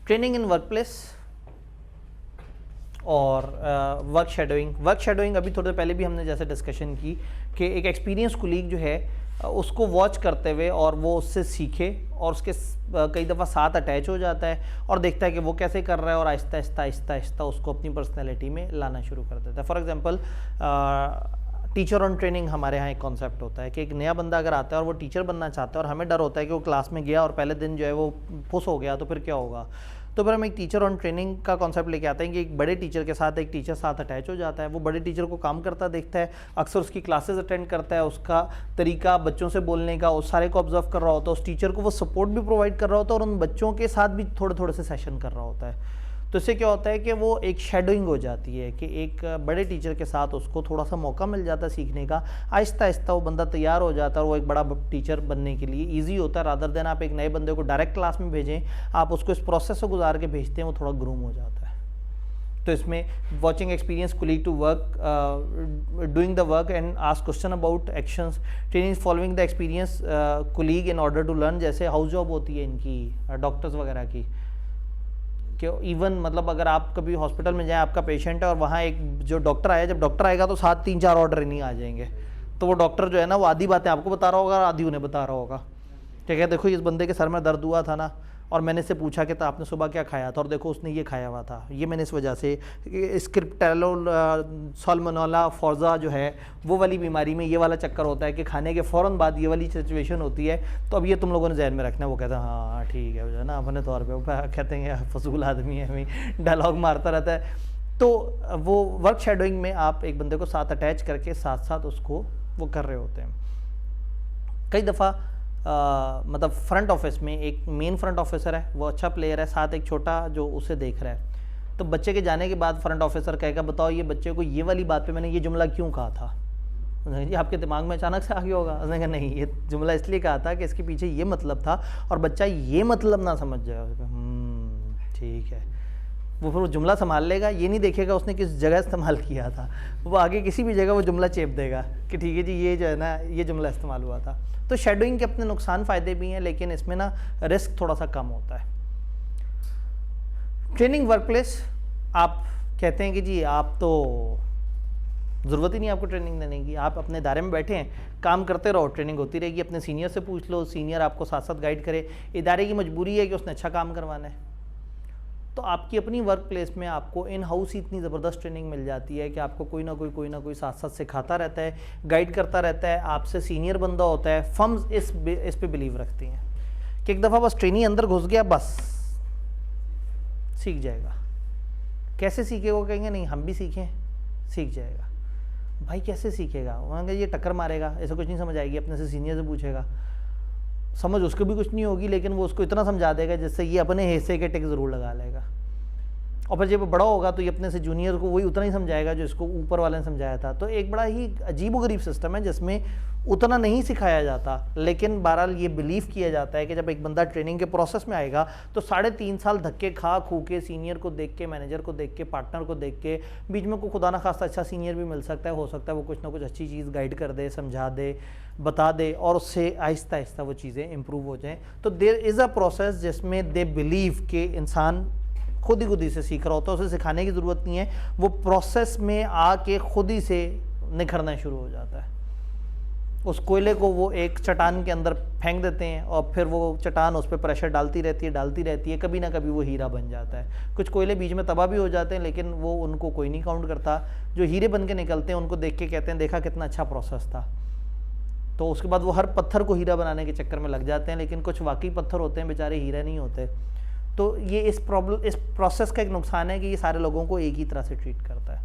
Training in work place और वर्क शेडोइंग अभी थोड़ी देर पहले भी हमने जैसे डिस्कशन की कि एक एक्सपीरियंस कुलीग जो है उसको वॉच करते हुए और वो उससे सीखे और उसके कई दफ़ा साथ अटैच हो जाता है और देखता है कि वो कैसे कर रहा है और आहिस्ता आहिस्ता उसको अपनी पर्सनैलिटी में लाना शुरू कर देता है। For example teacher on training हमारे यहाँ एक कॉन्सेप्ट होता है कि एक नया बंदा अगर आता है और वो टीचर बनना चाहता है और हमें डर होता है कि वो क्लास में गया और पहले दिन जो है वो पुश हो गया तो फिर क्या होगा, तो फिर हम एक टीचर ऑन ट्रेनिंग का कॉन्सेप्ट लेके आते हैं कि एक बड़े टीचर के साथ एक टीचर साथ अटैच हो जाता है। वो बड़े टीचर को काम करता देखता है, अक्सर उसकी क्लासेस अटेंड करता है, उसका तरीका बच्चों से बोलने का उस सारे को ऑब्जर्व कर रहा होता है, उस टीचर को वो सपोर्ट भी प्रोवाइड कर रहा होता है और उन बच्चों के साथ भी थोड़े थोड़े से सेशन कर रहा होता है। तो इससे क्या होता है कि वो एक शेडोइंग हो जाती है कि एक बड़े टीचर के साथ उसको थोड़ा सा मौका मिल जाता है सीखने का, आहिस्ता आहिस्ता वो बंदा तैयार हो जाता है और वो एक बड़ा टीचर बनने के लिए ईजी होता है। रादर देन आप एक नए बंदे को डायरेक्ट क्लास में भेजें, आप उसको इस प्रोसेस से गुजार के भेजते हैं, वो थोड़ा ग्रूम हो जाता है। तो इसमें watching experience colleague to work, doing the work and ask question about actions, training following the experience colleague in order to learn. जैसे हाउस जॉब होती है इनकी डॉक्टर्स वगैरह की, कि इवन मतलब अगर आप कभी हॉस्पिटल में जाएं, आपका पेशेंट है और वहाँ एक जो डॉक्टर आया, जब डॉक्टर आएगा तो साथ 3-4 ऑर्डर नहीं आ जाएंगे, तो वो डॉक्टर जो है ना वो आधी बातें आपको बता रहा होगा और आधी उन्हें बता रहा होगा। ठीक है, देखो इस बंदे के सर में दर्द हुआ था ना और मैंने इससे पूछा कि तो आपने सुबह क्या खाया था और देखो उसने ये खाया हुआ था, ये मैंने इस वजह से स्क्रिप्टेलो साल्मोनेला फोर्जा जो है वो वाली बीमारी में ये वाला चक्कर होता है कि खाने के फ़ौरन बाद ये वाली सिचुएशन होती है, तो अब ये तुम लोगों ने जहन में रखना है। वो कहता है हाँ ठीक है, जो है ना अपने तौर पर कहते हैं फजूल आदमी है, हमें डायलॉग मारता रहता है। तो वो वर्क शेडोइंग में आप एक बंदे को साथ अटैच करके साथ साथ उसको वो कर रहे होते हैं। कई दफ़ा मतलब फ्रंट ऑफिस में एक मेन फ्रंट ऑफिसर है, वो अच्छा प्लेयर है, साथ एक छोटा जो उसे देख रहा है, तो बच्चे के जाने के बाद फ्रंट ऑफिसर कहेगा बताओ ये बच्चे को ये वाली बात पे मैंने ये जुमला क्यों कहा था। जी आपके दिमाग में अचानक से आ गया होगा, उसने कहा नहीं ये जुमला इसलिए कहा था कि इसके पीछे ये मतलब था और बच्चा ये मतलब ना समझ जाए। ठीक है, वो फिर वो जुमला संभाल लेगा, ये नहीं देखेगा उसने किस जगह इस्तेमाल किया था, वो आगे किसी भी जगह वो जुमला चेप देगा कि ठीक है जी ये जो है ना ये जुमला इस्तेमाल हुआ था। तो शेडोइंग के अपने नुकसान फ़ायदे भी हैं, लेकिन इसमें ना रिस्क थोड़ा सा कम होता है। ट्रेनिंग वर्क प्लेस, आप कहते हैं कि जी आप तो ज़रूरत ही नहीं आपको ट्रेनिंग देने की, आप अपने दायरे में बैठे हैं, काम करते रहो, ट्रेनिंग होती रहेगी। अपने सीनियर से पूछ लो, सीनियर आपको साथ साथ गाइड करे। इदारे की मजबूरी है कि उसने अच्छा काम करवाना है, तो आपकी अपनी वर्क प्लेस में आपको इन हाउस ही इतनी ज़बरदस्त ट्रेनिंग मिल जाती है कि आपको कोई ना कोई साथ साथ सिखाता रहता है, गाइड करता रहता है, आपसे सीनियर बंदा होता है। फर्म्स इस पे बिलीव रखती हैं कि एक दफ़ा बस ट्रेनी अंदर घुस गया बस सीख जाएगा। कैसे सीखेगा, वो कहेंगे नहीं हम भी सीखें, सीख जाएगा। भाई कैसे सीखेगा, वहाँ ये टक्कर मारेगा, ऐसा कुछ नहीं समझ आएगी, अपने से सीनियर से पूछेगा। समझ उसको भी कुछ नहीं होगी, लेकिन वो उसको इतना समझा देगा जिससे ये अपने हिस्से के टिक ज़रूर लगा लेगा। और फिर जब वो बड़ा होगा तो ये अपने से जूनियर को वही उतना ही समझाएगा जो इसको ऊपर वाले ने समझाया था। तो एक बड़ा ही अजीबोगरीब सिस्टम है जिसमें उतना नहीं सिखाया जाता, लेकिन बहरहाल ये बिलीव किया जाता है कि जब एक बंदा ट्रेनिंग के प्रोसेस में आएगा तो 3.5 साल धक्के खा खू के, सीनियर को देख के, मैनेजर को देख के, पार्टनर को देख के, बीच में कोई खुदा ना खास्ता अच्छा सीनियर भी मिल सकता है, हो सकता है वो कुछ ना कुछ अच्छी चीज़ गाइड कर दे, समझा दे, बता दे, और उससे आहिस्ता आहिस्ता वो चीज़ें इंप्रूव हो जाएँ। तो देयर इज़ अ प्रोसेस जिसमें दे बिलीव कि इंसान खुद ही से सीख रहा होता है, उसे सिखाने की ज़रूरत नहीं है, वो प्रोसेस में आके खुद ही से निखरना शुरू हो जाता है। उस कोयले को वो एक चट्टान के अंदर फेंक देते हैं और फिर वो चट्टान उस पर प्रेशर डालती रहती है, कभी ना कभी वो हीरा बन जाता है। कुछ कोयले बीच में तबाह भी हो जाते हैं, लेकिन वो उनको कोई नहीं काउंट करता। जो हीरे बन के निकलते हैं उनको देख के कहते हैं देखा कितना अच्छा प्रोसेस था। तो उसके बाद वो हर पत्थर को हीरा बनाने के चक्कर में लग जाते हैं, लेकिन कुछ वाकई पत्थर होते हैं बेचारे हीरा नहीं होते। तो ये इस प्रोसेस का एक नुकसान है कि ये सारे लोगों को एक ही तरह से ट्रीट करता है।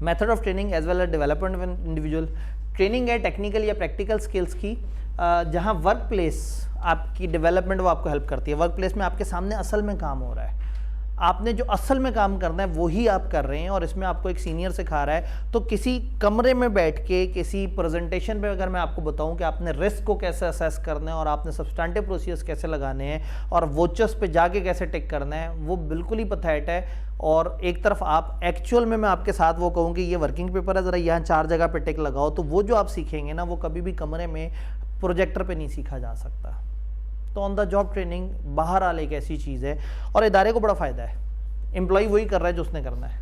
Method of training as well as development of individual. Training है टेक्निकल या प्रैक्टिकल स्किल्स की, जहाँ वर्क प्लेस आपकी डेवलपमेंट वो आपको हेल्प करती है। वर्क प्लेस में आपके सामने असल में काम हो रहा है, आपने जो असल में काम करना है वही आप कर रहे हैं, और इसमें आपको एक सीनियर सिखा रहा है। तो किसी कमरे में बैठ के किसी प्रेजेंटेशन पे अगर मैं आपको बताऊं कि आपने रिस्क को कैसे असेस करना है और आपने सब्सटैंटिव प्रोसीजर्स कैसे लगाने हैं और वोचर्स पे जाके कैसे टिक करना है, वो बिल्कुल ही पथैट है। और एक तरफ आप एक्चुअल में मैं आपके साथ वो कहूँ कि ये वर्किंग पेपर है, ज़रा यहाँ 4 जगह पे टिक लगाओ, तो वो जो आप सीखेंगे ना वो कभी भी कमरे में प्रोजेक्टर पे नहीं सीखा जा सकता। तो ऑन द जॉब ट्रेनिंग बहरहाल एक ऐसी चीज़ है, और इदारे को बड़ा फ़ायदा है। एम्प्लॉय वही कर रहा है जो उसने करना है,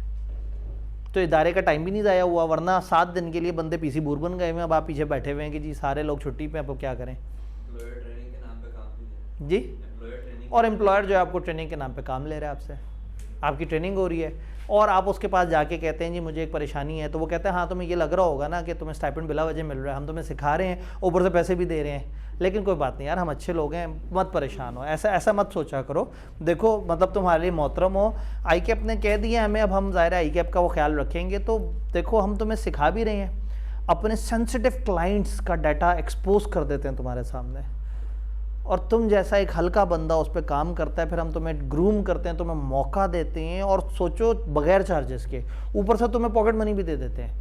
तो इदारे का टाइम भी नहीं ज़ाया हुआ, वरना 7 दिन के लिए बंदे पीसी बूर बन गए हुए हैं। अब आप पीछे बैठे हुए हैं कि जी सारे लोग छुट्टी पे, अब क्या करें ट्रेनिंग के नाम पे काम भी जी। ट्रेनिंग और एम्प्लॉयर जो है आपको ट्रेनिंग के नाम पे काम ले रहा है आपसे, आपकी ट्रेनिंग हो रही है, और आप उसके पास जाके कहते हैं जी मुझे एक परेशानी है, तो वो कहते हैं हाँ तुम्हें ये लग रहा होगा ना कि तुम्हें स्टाइपेंड बिला वजह मिल रहा है, हम तुम्हें सिखा रहे हैं, ऊपर से पैसे भी दे रहे हैं, लेकिन कोई बात नहीं यार, हम अच्छे लोग हैं, मत परेशान हो। ऐसा मत सोचा करो। देखो मतलब तुम्हारे लिए मोहतरम हो, आई कैप ने कह दिया हमें, अब हम ज़ाहिर है आई कैप का वो ख्याल रखेंगे। तो देखो हम तुम्हें सिखा भी रहे हैं, अपने सेंसिटिव क्लाइंट्स का डाटा एक्सपोज कर देते हैं तुम्हारे सामने, और तुम जैसा एक हल्का बंदा उस पर काम करता है, फिर हम तुम्हें ग्रूम करते हैं, तुम्हें मौका देते हैं, और सोचो बगैर चार्जेस के, ऊपर से तुम्हें पॉकेट मनी भी दे देते हैं,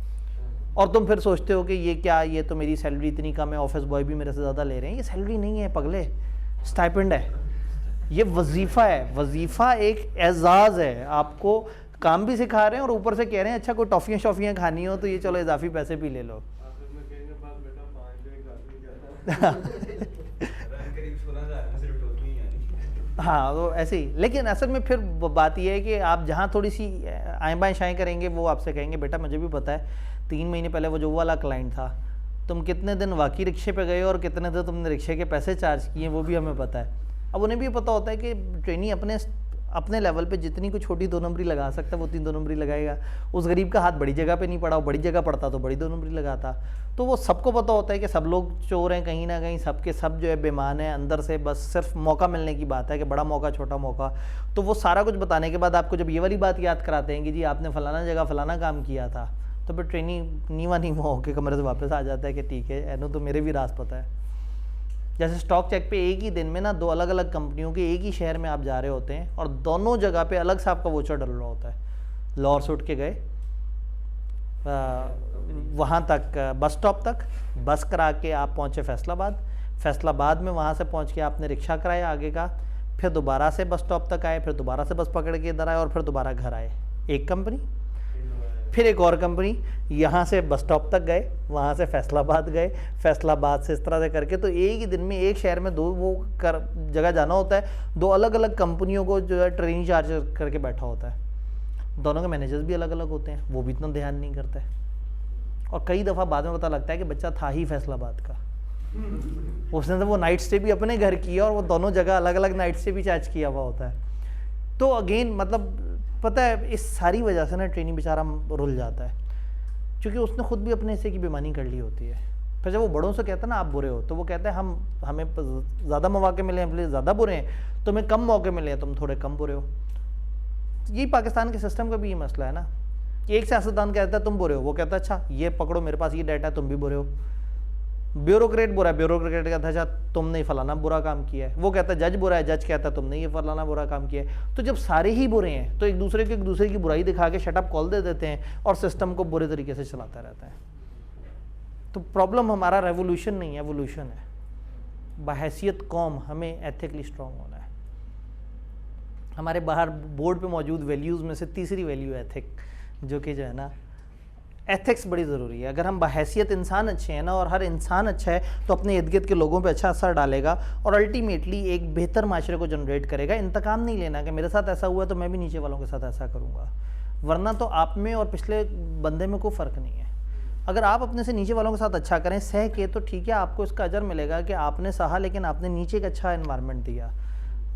और तुम फिर सोचते हो कि ये क्या, ये तो मेरी सैलरी इतनी कम है, ऑफिस बॉय भी मेरे से ज़्यादा ले रहे हैं। ये सैलरी नहीं है पगले, स्टाइपेंड है, ये वजीफ़ा है। वजीफ़ा एक एजाज़ है, आपको काम भी सिखा रहे हैं और ऊपर से कह रहे हैं अच्छा कोई टॉफ़ियाँ शॉफ़ियाँ खानी हो तो ये चलो इजाफी पैसे भी ले लो। आखिर में कहेंगे बात बेटा 5 दिन का करीब 16,000 में सिर्फ टोकनी यानी। हाँ तो ऐसे ही, लेकिन असल में फिर बात ये है कि आप जहाँ थोड़ी सी आएँ बाएँ शाएँ करेंगे, वो आपसे कहेंगे बेटा मुझे भी पता है 3 महीने पहले वो जो वाला क्लाइंट था, तुम कितने दिन वाकई रिक्शे पे गए और कितने दिन तुमने रिक्शे के पैसे चार्ज किए, वो भी हमें पता है। अब उन्हें भी पता होता है कि ट्रेनी अपने लेवल पे जितनी कोई छोटी 2 नंबरी लगा सकता है वो 3 2 नंबरी लगाएगा। उस गरीब का हाथ बड़ी जगह पे नहीं पड़ा, वो बड़ी जगह पड़ता तो बड़ी 2 नंबरी लगाता। तो वो सबको पता होता है कि सब लोग चोर हैं कहीं ना कहीं, सबके सब जो है बेईमान है अंदर से, बस सिर्फ मौका मिलने की बात है कि बड़ा मौका छोटा मौका। तो वो सारा कुछ बताने के बाद आपको जब ये वाली बात याद कराते हैं कि जी आपने फलाना जगह फलाना काम किया था, तो फिर ट्रेनी नीवा होकर कमरे से वापस आ जाता है कि ठीक है एनो तो मेरे भी राज पता है। जैसे स्टॉक चेक पे एक ही दिन में ना 2 अलग अलग कंपनियों के एक ही शहर में आप जा रहे होते हैं, और दोनों जगह पे अलग से आपका वोचर डल रहा होता है। लाहौर से उठ के गए वहाँ तक बस स्टॉप तक, बस करा के आप पहुँचे फैसलाबाद में वहाँ से पहुँच के आपने रिक्शा कराया आगे का, फिर दोबारा से बस स्टॉप तक आए, फिर दोबारा से बस पकड़ के इधर आए, और फिर दोबारा घर आए। एक कंपनी, फिर एक और कंपनी, यहाँ से बस स्टॉप तक गए, वहाँ से फैसलाबाद गए, फैसलाबाद से इस तरह से करके, तो एक ही दिन में एक शहर में 2 जगह जाना होता है। 2 अलग अलग कंपनियों को जो है ट्रेनिंग चार्ज करके बैठा होता है। दोनों के मैनेजर्स भी अलग अलग होते हैं, वो भी इतना ध्यान नहीं करते, और कई दफ़ा बाद में पता लगता है कि बच्चा था ही फैसलाबाद का, उसने तो वो नाइट स्टे भी अपने घर किया और वो दोनों जगह अलग अलग नाइट स्टे भी चार्ज किया हुआ होता है। तो अगेन मतलब पता है इस सारी वजह से ना ट्रेनी बेचारा रुल जाता है, क्योंकि उसने खुद भी अपने हिस्से की बेईमानी कर ली होती है। फिर जब वो बड़ों से कहता है ना आप बुरे हो, तो वो कहते हैं हमें ज़्यादा मौके मिले हैं इसलिए ज़्यादा बुरे हैं, तुम्हें कम मौके मिले हैं तुम थोड़े कम बुरे हो। यही पाकिस्तान के सिस्टम का भी ये मसला है ना, एक सियासतदान कहता है तुम बुरे हो, वो कहता है अच्छा ये पकड़ो मेरे पास ये डाटा है तुम भी बुरे हो। ब्यूरोक्रेट बुरा है, ब्यूरोक्रेट कहता है अच्छा तुमने ही फलाना बुरा काम किया है, वो कहता है जज बुरा है, जज कहता है तुमने ये फलाना बुरा काम किया है। तो जब सारे ही बुरे हैं तो एक दूसरे की बुराई दिखा के शटअप कॉल दे देते हैं और सिस्टम को बुरे तरीके से चलाता रहता है। तो प्रॉब्लम हमारा रेवोल्यूशन नहीं है, एवोल्यूशन है। बहैसियत कौम हमें एथिकली स्ट्रांग होना है। हमारे बाहर बोर्ड पे मौजूद वैल्यूज़ में से तीसरी वैल्यू है एथिक, जो कि जो है ना एथिक्स बड़ी ज़रूरी है। अगर हम बहैसियत इंसान अच्छे हैं ना, और हर इंसान अच्छा है तो अपने इर्द गिर्द के लोगों पे अच्छा असर डालेगा और अल्टीमेटली एक बेहतर माशरे को जनरेट करेगा। इंतकाम नहीं लेना कि मेरे साथ ऐसा हुआ तो मैं भी नीचे वालों के साथ ऐसा करूँगा, वरना तो आप में और पिछले बंदे में कोई फ़र्क नहीं है। अगर आप अपने से नीचे वालों के साथ अच्छा करें सह के, तो ठीक है, आपको इसका अजर मिलेगा कि आपने सहा, लेकिन आपने नीचे एक अच्छा एनवायरनमेंट दिया।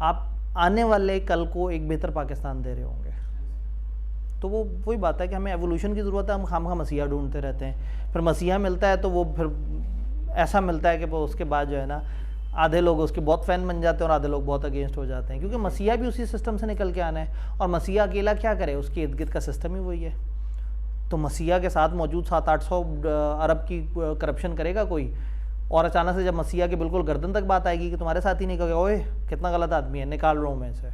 आप आने वाले कल को एक बेहतर पाकिस्तान दे रहे होंगे। तो वो वही बात है कि हमें एवोल्यूशन की ज़रूरत है। हम खामखा मसीहा ढूंढते रहते हैं, फिर मसीहा मिलता है तो वो फिर ऐसा मिलता है कि वो उसके बाद जो है ना आधे लोग उसके बहुत फ़ैन बन जाते हैं और आधे लोग बहुत अगेंस्ट हो जाते हैं, क्योंकि मसीहा भी उसी सिस्टम से निकल के आना है। और मसीहा अकेला क्या करे, उसके इर्द गिर्द का सिस्टम ही वही है। तो मसीहा के साथ मौजूद 700-800 अरब की करप्शन करेगा कोई, और अचानक से जब मसीहा के बिल्कुल गर्दन तक बात आएगी कि तुम्हारे साथ ही नहीं कहोगे, ओए कितना गलत आदमी है, निकाल रहा हूँ मैं इसे।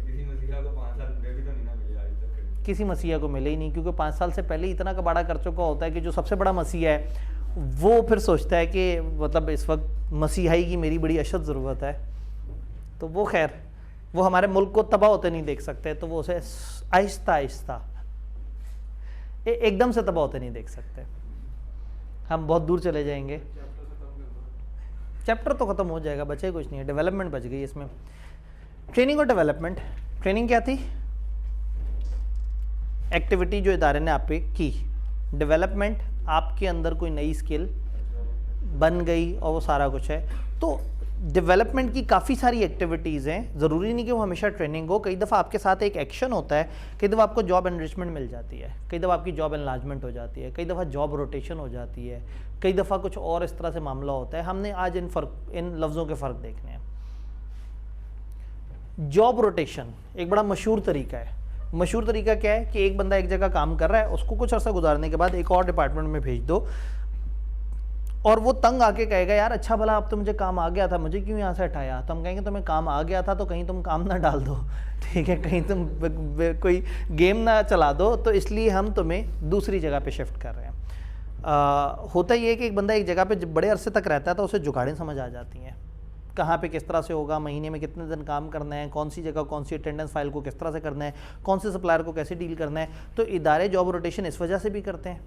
किसी मसीहा को 5 साल पूरे भी तो नहीं ना मिले आज तक। किसी मसीहा को मिले ही नहीं, क्योंकि 5 साल से पहले इतना कबाड़ा कर चुका होता है कि जो सबसे बड़ा मसीहा है वो फिर सोचता है कि मतलब इस वक्त मसीहाई की मेरी बड़ी अशद ज़रूरत है। तो वो खैर वो हमारे मुल्क को तबाह होते नहीं देख सकते, तो वो उसे आहिस्ता आहिस्ता एकदम से तबाह होते नहीं देख सकते। हम बहुत दूर चले जाएंगे। चैप्टर तो ख़त्म हो जाएगा, बचे कुछ नहीं है, डेवलपमेंट बच गई इसमें। ट्रेनिंग और डेवलपमेंट। ट्रेनिंग क्या थी? एक्टिविटी जो इदारे ने आप पे की। डेवलपमेंट आपके अंदर कोई नई स्किल बन गई और वो सारा कुछ है। तो डेवलपमेंट की काफ़ी सारी एक्टिविटीज़ हैं, ज़रूरी नहीं कि वो हमेशा ट्रेनिंग हो। कई दफ़ा आपके साथ एक एक्शन होता है, कई दफ़ा आपको जॉब एनरिचमेंट मिल जाती है, कई दफ़ा आपकी जॉब एनलार्जमेंट हो जाती है, कई दफ़ा जॉब रोटेशन हो जाती है, कई दफ़ा कुछ और इस तरह से मामला होता है। हमने आज इन लफ्ज़ों के फ़र्क देखने हैं। जॉब रोटेशन एक बड़ा मशहूर तरीका है। मशहूर तरीका क्या है कि एक बंदा एक जगह काम कर रहा है, उसको कुछ अर्सा गुजारने के बाद एक और डिपार्टमेंट में भेज दो, और वो तंग आके कहेगा यार अच्छा भला अब तो मुझे काम आ गया था, मुझे क्यों यहाँ से हटाया। तो हम कहेंगे तुम्हें काम आ गया था तो कहीं तुम काम ना डाल दो, ठीक है, कहीं तुम कोई गेम ना चला दो, तो इसलिए हम तुम्हें दूसरी जगह पे शिफ्ट कर रहे हैं। होता ये है कि एक बंदा एक जगह पे बड़े अरसे तक रहता है तो उसे जुगाड़ें समझ आ जाती हैं, कहाँ पे किस तरह से होगा, महीने में कितने दिन काम करना है, कौन सी जगह कौन सी अटेंडेंस फाइल को किस तरह से करना है, कौन से सप्लायर को कैसे डील करना है। तो इदारे जॉब रोटेशन इस वजह से भी करते हैं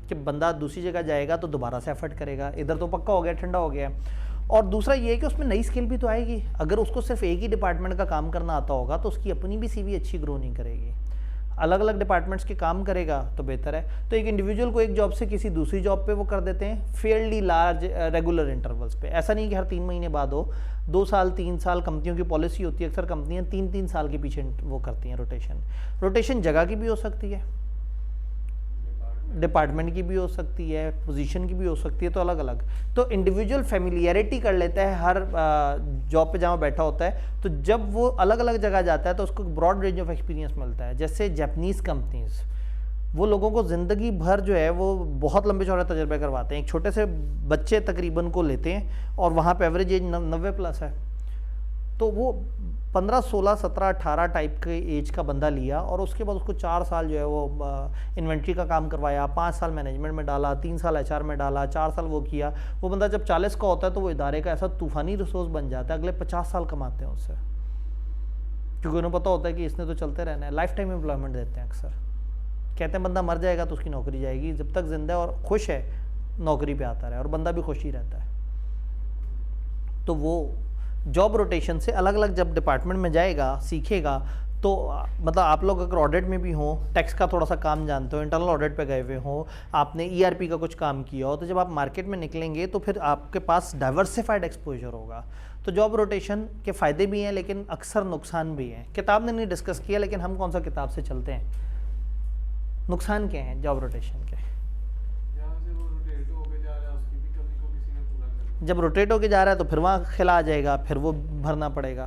कि बंदा दूसरी जगह जाएगा तो दोबारा से एफर्ट करेगा, इधर तो पक्का हो गया, ठंडा हो गया। और दूसरा ये है कि उसमें नई स्किल भी तो आएगी। अगर उसको सिर्फ एक ही डिपार्टमेंट का काम करना आता होगा तो उसकी अपनी भी सीवी अच्छी ग्रो नहीं करेगी। अलग अलग डिपार्टमेंट्स के काम करेगा तो बेहतर है। तो एक इंडिविजुअल को एक जॉब से किसी दूसरी जॉब पे वो कर देते हैं फेयरली लार्ज रेगुलर इंटरवल्स पे। ऐसा नहीं कि हर 3 महीने बाद हो, 2 साल 3 साल कंपनियों की पॉलिसी होती है। अक्सर कंपनियां 3-3 साल के पीछे वो करती हैं रोटेशन। रोटेशन जगह की भी हो सकती है, डिपार्टमेंट की भी हो सकती है, पोजीशन की भी हो सकती है, तो अलग अलग। तो इंडिविजुअल फेमिलियरिटी कर लेता है हर जॉब पे जहाँ बैठा होता है। तो जब वो अलग अलग जगह जाता है तो उसको ब्रॉड रेंज ऑफ एक्सपीरियंस मिलता है। जैसे जापानीज़ कंपनीज वो लोगों को ज़िंदगी भर जो है वो बहुत लंबे चौड़े तजर्बे करवाते हैं। एक छोटे से बच्चे तकरीबन को लेते हैं और वहाँ पे एवरेज एज 90+ है। तो वो 15, 16, 17, 18 टाइप के एज का बंदा लिया और उसके बाद उसको 4 साल जो है वो इन्वेंट्री का काम करवाया, 5 साल मैनेजमेंट में डाला, 3 साल HR में डाला, 4 साल वो किया। वो बंदा जब 40 का होता है तो वो इदारे का ऐसा तूफ़ानी रिसोर्स बन जाता है, अगले 50 साल कमाते हैं उससे, क्योंकि उन्हें पता होता है कि इसने तो चलते रहना है। लाइफ टाइम एम्प्लॉयमेंट देते हैं अक्सर। कहते हैं बंदा मर जाएगा तो उसकी नौकरी जाएगी, जब तक जिंदा है और खुश है नौकरी पे आता रहे, और बंदा भी खुश ही रहता है। तो वो जॉब रोटेशन से अलग अलग जब डिपार्टमेंट में जाएगा, सीखेगा, तो मतलब आप लोग अगर ऑडिट में भी हों, टैक्स का थोड़ा सा काम जानते हो, इंटरनल ऑडिट पे गए हुए हों, आपने ERP का कुछ काम किया हो, तो जब आप मार्केट में निकलेंगे तो फिर आपके पास डाइवर्सिफाइड एक्सपोजर होगा। तो जॉब रोटेशन के फ़ायदे भी हैं लेकिन अक्सर नुकसान भी हैं। किताब ने नहीं डिस्कस किया, लेकिन हम कौन सा किताब से चलते हैं? नुकसान क्या हैं जॉब रोटेशन के? जब रोटेट होके जा रहा है तो फिर वहाँ खिला आ जाएगा, फिर वो भरना पड़ेगा।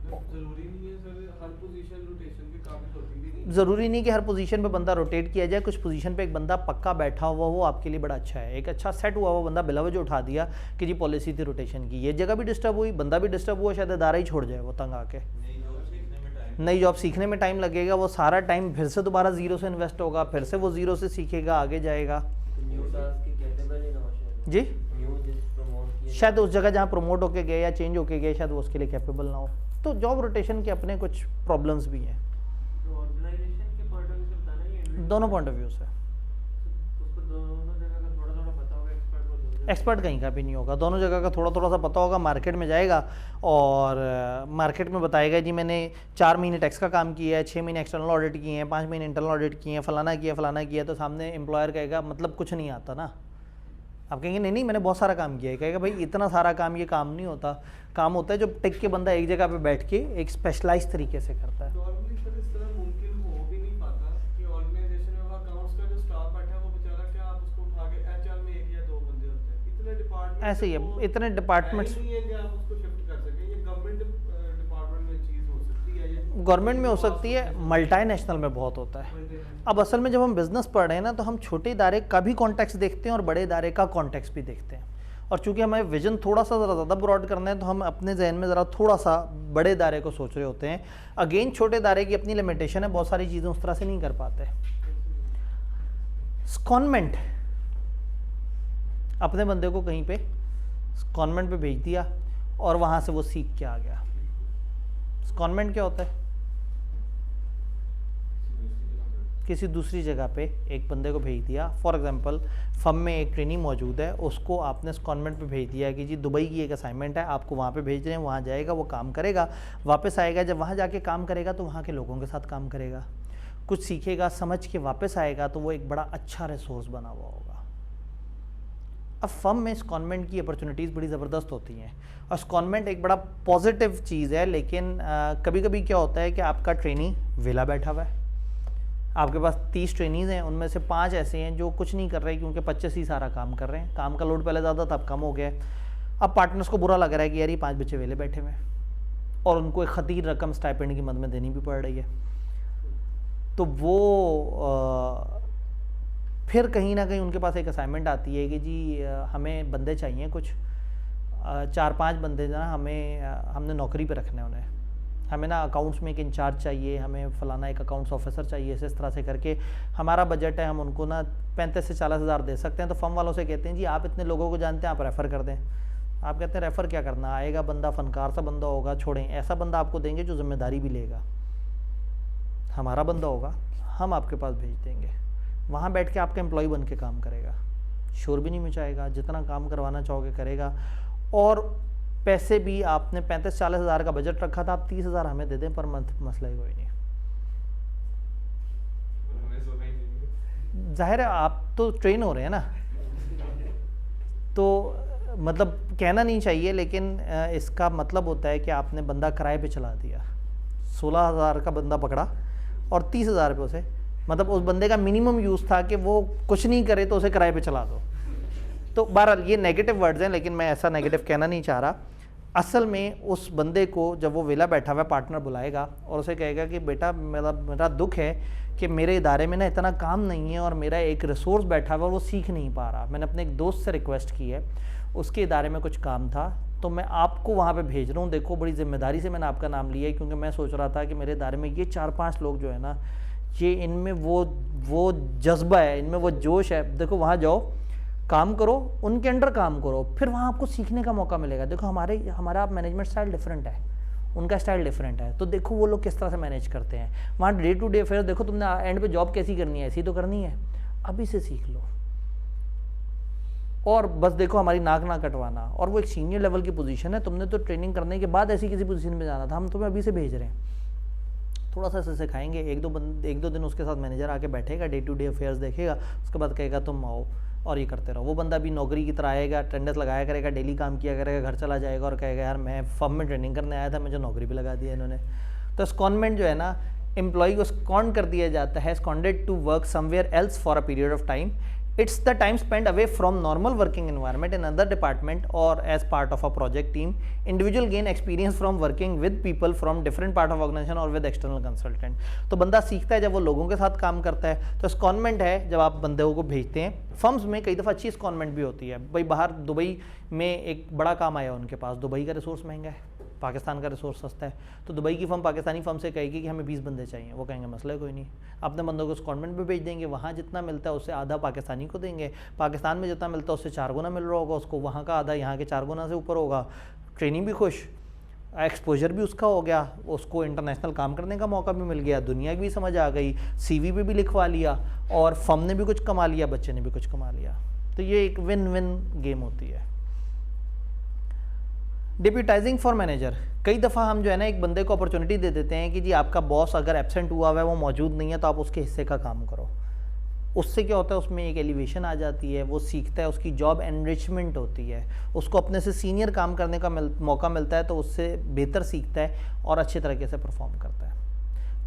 जरूरी नहीं है सर हर पोजीशन रोटेशन के काबिल होती भी नहीं ज़रूरी नहीं कि हर पोजीशन पे बंदा रोटेट किया जाए, कुछ पोजीशन पे एक बंदा पक्का बैठा हुआ वो आपके लिए बड़ा अच्छा है। एक अच्छा सेट हुआ बंदा बिलावज उठा दिया कि जी पॉलिसी थी रोटेशन की, ये जगह भी डिस्टर्ब हुई, बंदा भी डिस्टर्ब हुआ, शायद इदारा ही छोड़ जाए वो तंग आके। नई जॉब सीखने में टाइम लगेगा, वो सारा टाइम फिर से दोबारा ज़ीरो से इन्वेस्ट होगा, फिर से वो ज़ीरो से सीखेगा, आगे जाएगा। जी शायद उस जगह जहाँ प्रमोट होके गए या चेंज होके गए शायद वो उसके लिए कैपेबल ना हो। तो जॉब रोटेशन के अपने कुछ प्रॉब्लम्स भी हैं, दोनों पॉइंट ऑफ व्यू से। एक्सपर्ट कहीं का भी नहीं होगा, दोनों जगह का थोड़ा थोड़ा सा पता होगा। मार्केट में जाएगा और मार्केट में बताएगा जी मैंने 4 महीने टैक्स का काम किया है, 6 महीने एक्सटर्नल ऑडिट किए हैं, 5 महीने इंटरनल ऑडिट किए हैं, फलाना किया, तो सामने एम्प्लॉयर कहेगा मतलब कुछ नहीं आता ना। आप कहेंगे नहीं मैंने बहुत सारा काम किया है, कहेगा भाई इतना सारा काम ये काम नहीं होता। काम होता है जो टिक के बंदा एक जगह पे बैठ के एक स्पेशलाइज तरीके से करता है। नॉर्मली सर इस तरह मुमकिन हो भी नहीं पाता कि ऑर्गेनाइजेशन में अकाउंट्स का जो स्टाफ बैठा है वो बेचारा क्या आप उसको उठा के एचआर में 1 या 2 बंदे होते हैं, इतने डिपार्टमेंट ऐसे ही है, इतने डिपार्टमेंट्स नहीं है कि आप उसको शिफ्ट कर सकें। ये गवर्नमेंट डिपार्टमेंट में चीज़ हो सकती है, ये गवर्नमेंट में हो सकती है, मल्टीनेशनल में बहुत होता है। अब असल में जब हम बिज़नेस पढ़ रहे हैं ना तो हम छोटे इदारे का भी कॉन्टेक्स्ट देखते हैं और बड़े इदारे का कॉन्टेक्स्ट भी देखते हैं। और चूंकि हमें विजन थोड़ा सा ज़्यादा ब्रॉड करना है तो हम अपने जहन में ज़रा थोड़ा सा बड़े इदारे को सोच रहे होते हैं। अगेन छोटे इदारे की अपनी लिमिटेशन है, बहुत सारी चीज़ें उस तरह से नहीं कर पाते। कॉन्वेंट अपने बंदे को कहीं पे कॉन्वेंट पे भेज दिया और वहाँ से वो सीख के आ गया। कॉन्वेंट क्या होता है? किसी दूसरी जगह पे एक बंदे को भेज दिया। फॉर एग्जांपल फर्म में एक ट्रेनिंग मौजूद है, उसको आपने कॉन्वेंट पे भेज दिया कि जी दुबई की एक असाइनमेंट है, आपको वहाँ पे भेज रहे हैं, वहाँ जाएगा, वो काम करेगा, वापस आएगा। जब वहाँ जाके काम करेगा तो वहाँ के लोगों के साथ काम करेगा, कुछ सीखेगा, समझ के वापस आएगा, तो वो एक बड़ा अच्छा रिसोर्स बना हुआ होगा। अब फर्म में कॉन्वेंट की अपॉर्चुनिटीज़ बड़ी ज़बरदस्त होती हैं और कॉन्वेंट एक बड़ा पॉजिटिव चीज़ है। लेकिन कभी कभी क्या होता है कि आपका ट्रेनी वेला बैठा हुआ है, आपके पास 30 ट्रेनीज़ हैं, उनमें से 5 ऐसे हैं जो कुछ नहीं कर रहे क्योंकि 25 ही सारा काम कर रहे हैं। काम का लोड पहले ज़्यादा था, अब कम हो गया है। अब पार्टनर्स को बुरा लग रहा है कि यार ये 5 बच्चे वेले बैठे हुए हैं और उनको एक खतीर रकम स्टाइपेंड की मद में देनी भी पड़ रही है। तो वो फिर कहीं ना कहीं उनके पास एक असाइनमेंट आती है कि जी हमें बंदे चाहिए कुछ 4-5 बंदे ना हमने नौकरी पे रखने हैं उन्हें, हमें ना अकाउंट्स में एक इंचार्ज चाहिए, हमें फलाना एक अकाउंट्स ऑफिसर चाहिए। इस तरह से करके हमारा बजट है, हम उनको ना 35 से 40 हज़ार दे सकते हैं। तो फर्म वालों से कहते हैं जी आप इतने लोगों को जानते हैं, आप रेफ़र कर दें। आप कहते हैं रेफ़र क्या करना, आएगा बंदा फनकार सा बंदा होगा, छोड़ें, ऐसा बंदा आपको देंगे जो जिम्मेदारी भी लेगा, हमारा बंदा होगा, हम आपके पास भेज देंगे, वहाँ बैठ के आपका एम्प्लॉय बन के काम करेगा, शोर भी नहीं मचाएगा, जितना काम करवाना चाहोगे करेगा। और पैसे भी आपने 35-40 हज़ार का बजट रखा था, आप 30 हज़ार हमें दे दें पर मंथ, मसला ही कोई नहीं। जाहिर है आप तो ट्रेन हो रहे हैं ना, तो मतलब कहना नहीं चाहिए, लेकिन इसका मतलब होता है कि आपने बंदा किराए पे चला दिया। 16 हज़ार का बंदा पकड़ा और 30 हज़ार पे उसे, मतलब उस बंदे का मिनिमम यूज़ था कि वो कुछ नहीं करे तो उसे किराए पे चला दो। तो बहरहाल ये नेगेटिव वर्ड्स हैं, लेकिन मैं ऐसा नेगेटिव कहना नहीं चाह रहा। असल में उस बंदे को जब वो वेला बैठा हुआ पार्टनर बुलाएगा और उसे कहेगा कि बेटा मेरा दुख है कि मेरे इदारे में ना इतना काम नहीं है और मेरा एक रिसोर्स बैठा हुआ वो सीख नहीं पा रहा, मैंने अपने एक दोस्त से रिक्वेस्ट की है, उसके इदारे में कुछ काम था तो मैं आपको वहाँ पे भेज रहा हूँ। देखो बड़ी ज़िम्मेदारी से मैंने आपका नाम लिया है क्योंकि मैं सोच रहा था कि मेरे इदारे में ये 4-5 लोग जो है ना, ये इनमें वो जज्बा है, इनमें वो जोश है। देखो वहाँ जाओ, काम करो, उनके अंडर काम करो, फिर वहाँ आपको सीखने का मौका मिलेगा। देखो हमारा मैनेजमेंट स्टाइल डिफरेंट है, उनका स्टाइल डिफरेंट है, तो देखो वो लोग किस तरह से मैनेज करते हैं। वहाँ डे टू डे अफेयर देखो, तुमने एंड पे जॉब कैसी करनी है, ऐसी तो करनी है, अभी से सीख लो। और बस देखो हमारी नाक ना कटवाना, और वो एक सीनियर लेवल की पोजीशन है, तुमने तो ट्रेनिंग करने के बाद ऐसी किसी पोजीशन में जाना था, हम तुम्हें अभी से भेज रहे हैं, थोड़ा सा सिखाएंगे। एक दो दिन उसके साथ मैनेजर आके बैठेगा, डे टू डे अफेयर्स देखेगा, उसके बाद कहेगा तुम आओ और ये करते रहो। वो बंदा भी नौकरी की तरह आएगा, अटेंडेंस लगाया करेगा, डेली काम किया करेगा, घर चला जाएगा और कहेगा यार मैं फर्म में ट्रेनिंग करने आया था, मुझे नौकरी भी लगा दिया इन्होंने। तो स्कॉनमेंट जो है ना, एम्प्लॉय को स्कॉन कर दिया जाता है, seconded to work somewhere else for a period of time It's the time spent away from normal working environment in another department or as part of a project team. Individual gain experience from working with people from different part of organization or with external consultant. तो बंदा सीखता है जब वो लोगों के साथ काम करता है। तो secondment है जब आप बंदों को भेजते हैं। फर्म्स में कई दफ़ा अच्छी secondment भी होती है। भाई बाहर दुबई में एक बड़ा काम आया उनके पास, दुबई का रिसोर्स महंगा है, पाकिस्तान का रिसोर्स सस्ता है, तो दुबई की फर्म पाकिस्तानी फर्म से कहेगी कि हमें 20 बंदे चाहिए, वो कहेंगे मसला कोई नहीं, अपने बंदों को secondment पे भेज देंगे, वहाँ जितना मिलता है उससे आधा पाकिस्तानी को देंगे, पाकिस्तान में जितना मिलता है उससे 4 गुना मिल रहा होगा उसको, वहाँ का आधा यहाँ के 4 गुना से ऊपर होगा, ट्रेनिंग भी खुश, एक्सपोजर भी उसका हो गया, उसको इंटरनेशनल काम करने का मौका भी मिल गया, दुनिया की भी समझ आ गई, CV पे भी लिखवा लिया और फर्म ने भी कुछ कमा लिया, बच्चे ने भी कुछ कमा लिया। तो ये एक विन विन गेम होती है। डिप्यूटाइजिंग फॉर मैनेजर, कई दफ़ा हम जो है ना एक बंदे को अपॉर्चुनिटी दे देते हैं कि जी आपका बॉस अगर एब्सेंट हुआ हुआ है, वो मौजूद नहीं है, तो आप उसके हिस्से का काम करो। उससे क्या होता है, उसमें एक एलिवेशन आ जाती है, वो सीखता है, उसकी जॉब एनरिचमेंट होती है, उसको अपने से सीनियर काम करने का मौका मिलता है, तो उससे बेहतर सीखता है और अच्छे तरीके से परफॉर्म करता है।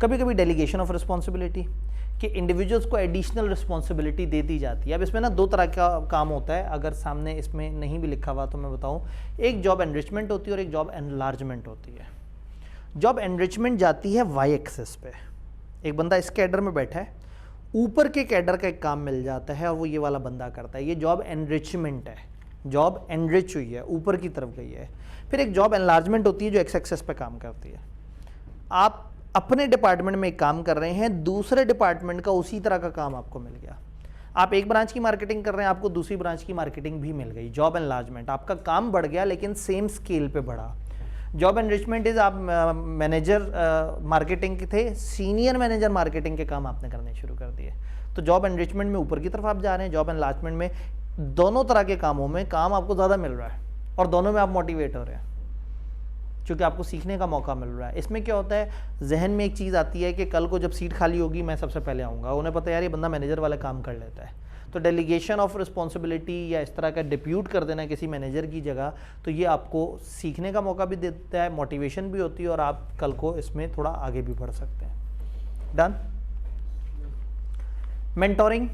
कभी कभी डेलीगेशन ऑफ रिस्पॉन्सिबिलिटी, कि इंडिविजुअल्स को एडिशनल रिस्पॉन्सिबिलिटी दे दी जाती है। अब इसमें ना 2 तरह का काम होता है, अगर सामने इसमें नहीं भी लिखा हुआ तो मैं बताऊं, एक जॉब एनरिचमेंट होती है और एक जॉब एनलार्जमेंट होती है। जॉब एनरिचमेंट जाती है वाई एक्सेस पे, एक बंदा इस कैडर में बैठा है, ऊपर के कैडर का एक काम मिल जाता है और वो ये वाला बंदा करता है, ये जॉब एनरिचमेंट है, जॉब एनरिच हुई है, ऊपर की तरफ गई है। फिर एक जॉब एनलार्जमेंट होती है जो एक्स एक्सेस पे काम करती है। आप अपने डिपार्टमेंट में एक काम कर रहे हैं, दूसरे डिपार्टमेंट का उसी तरह का काम आपको मिल गया, आप एक ब्रांच की मार्केटिंग कर रहे हैं, आपको दूसरी ब्रांच की मार्केटिंग भी मिल गई, जॉब एनलार्जमेंट, आपका काम बढ़ गया लेकिन सेम स्केल पे बढ़ा। जॉब एनरिचमेंट इज आप मैनेजर मार्केटिंग के थे, सीनियर मैनेजर मार्केटिंग के काम आपने करने शुरू कर दिए, तो जॉब एनरिचमेंट में ऊपर की तरफ आप जा रहे हैं, जॉब एनलार्जमेंट में दोनों तरह के कामों में काम आपको ज़्यादा मिल रहा है और दोनों में आप मोटिवेट हो रहे हैं क्योंकि आपको सीखने का मौका मिल रहा है। इसमें क्या होता है, जहन में एक चीज़ आती है कि कल को जब सीट खाली होगी मैं सबसे पहले आऊँगा, उन्हें पता है यार ये बंदा मैनेजर वाला काम कर लेता है, तो डेलीगेशन ऑफ रिस्पॉन्सिबिलिटी या इस तरह का डिप्यूट कर देना किसी मैनेजर की जगह, तो ये आपको सीखने का मौका भी देता है, मोटिवेशन भी होती है और आप कल को इसमें थोड़ा आगे भी बढ़ सकते हैं। डन। मेंटोरिंग,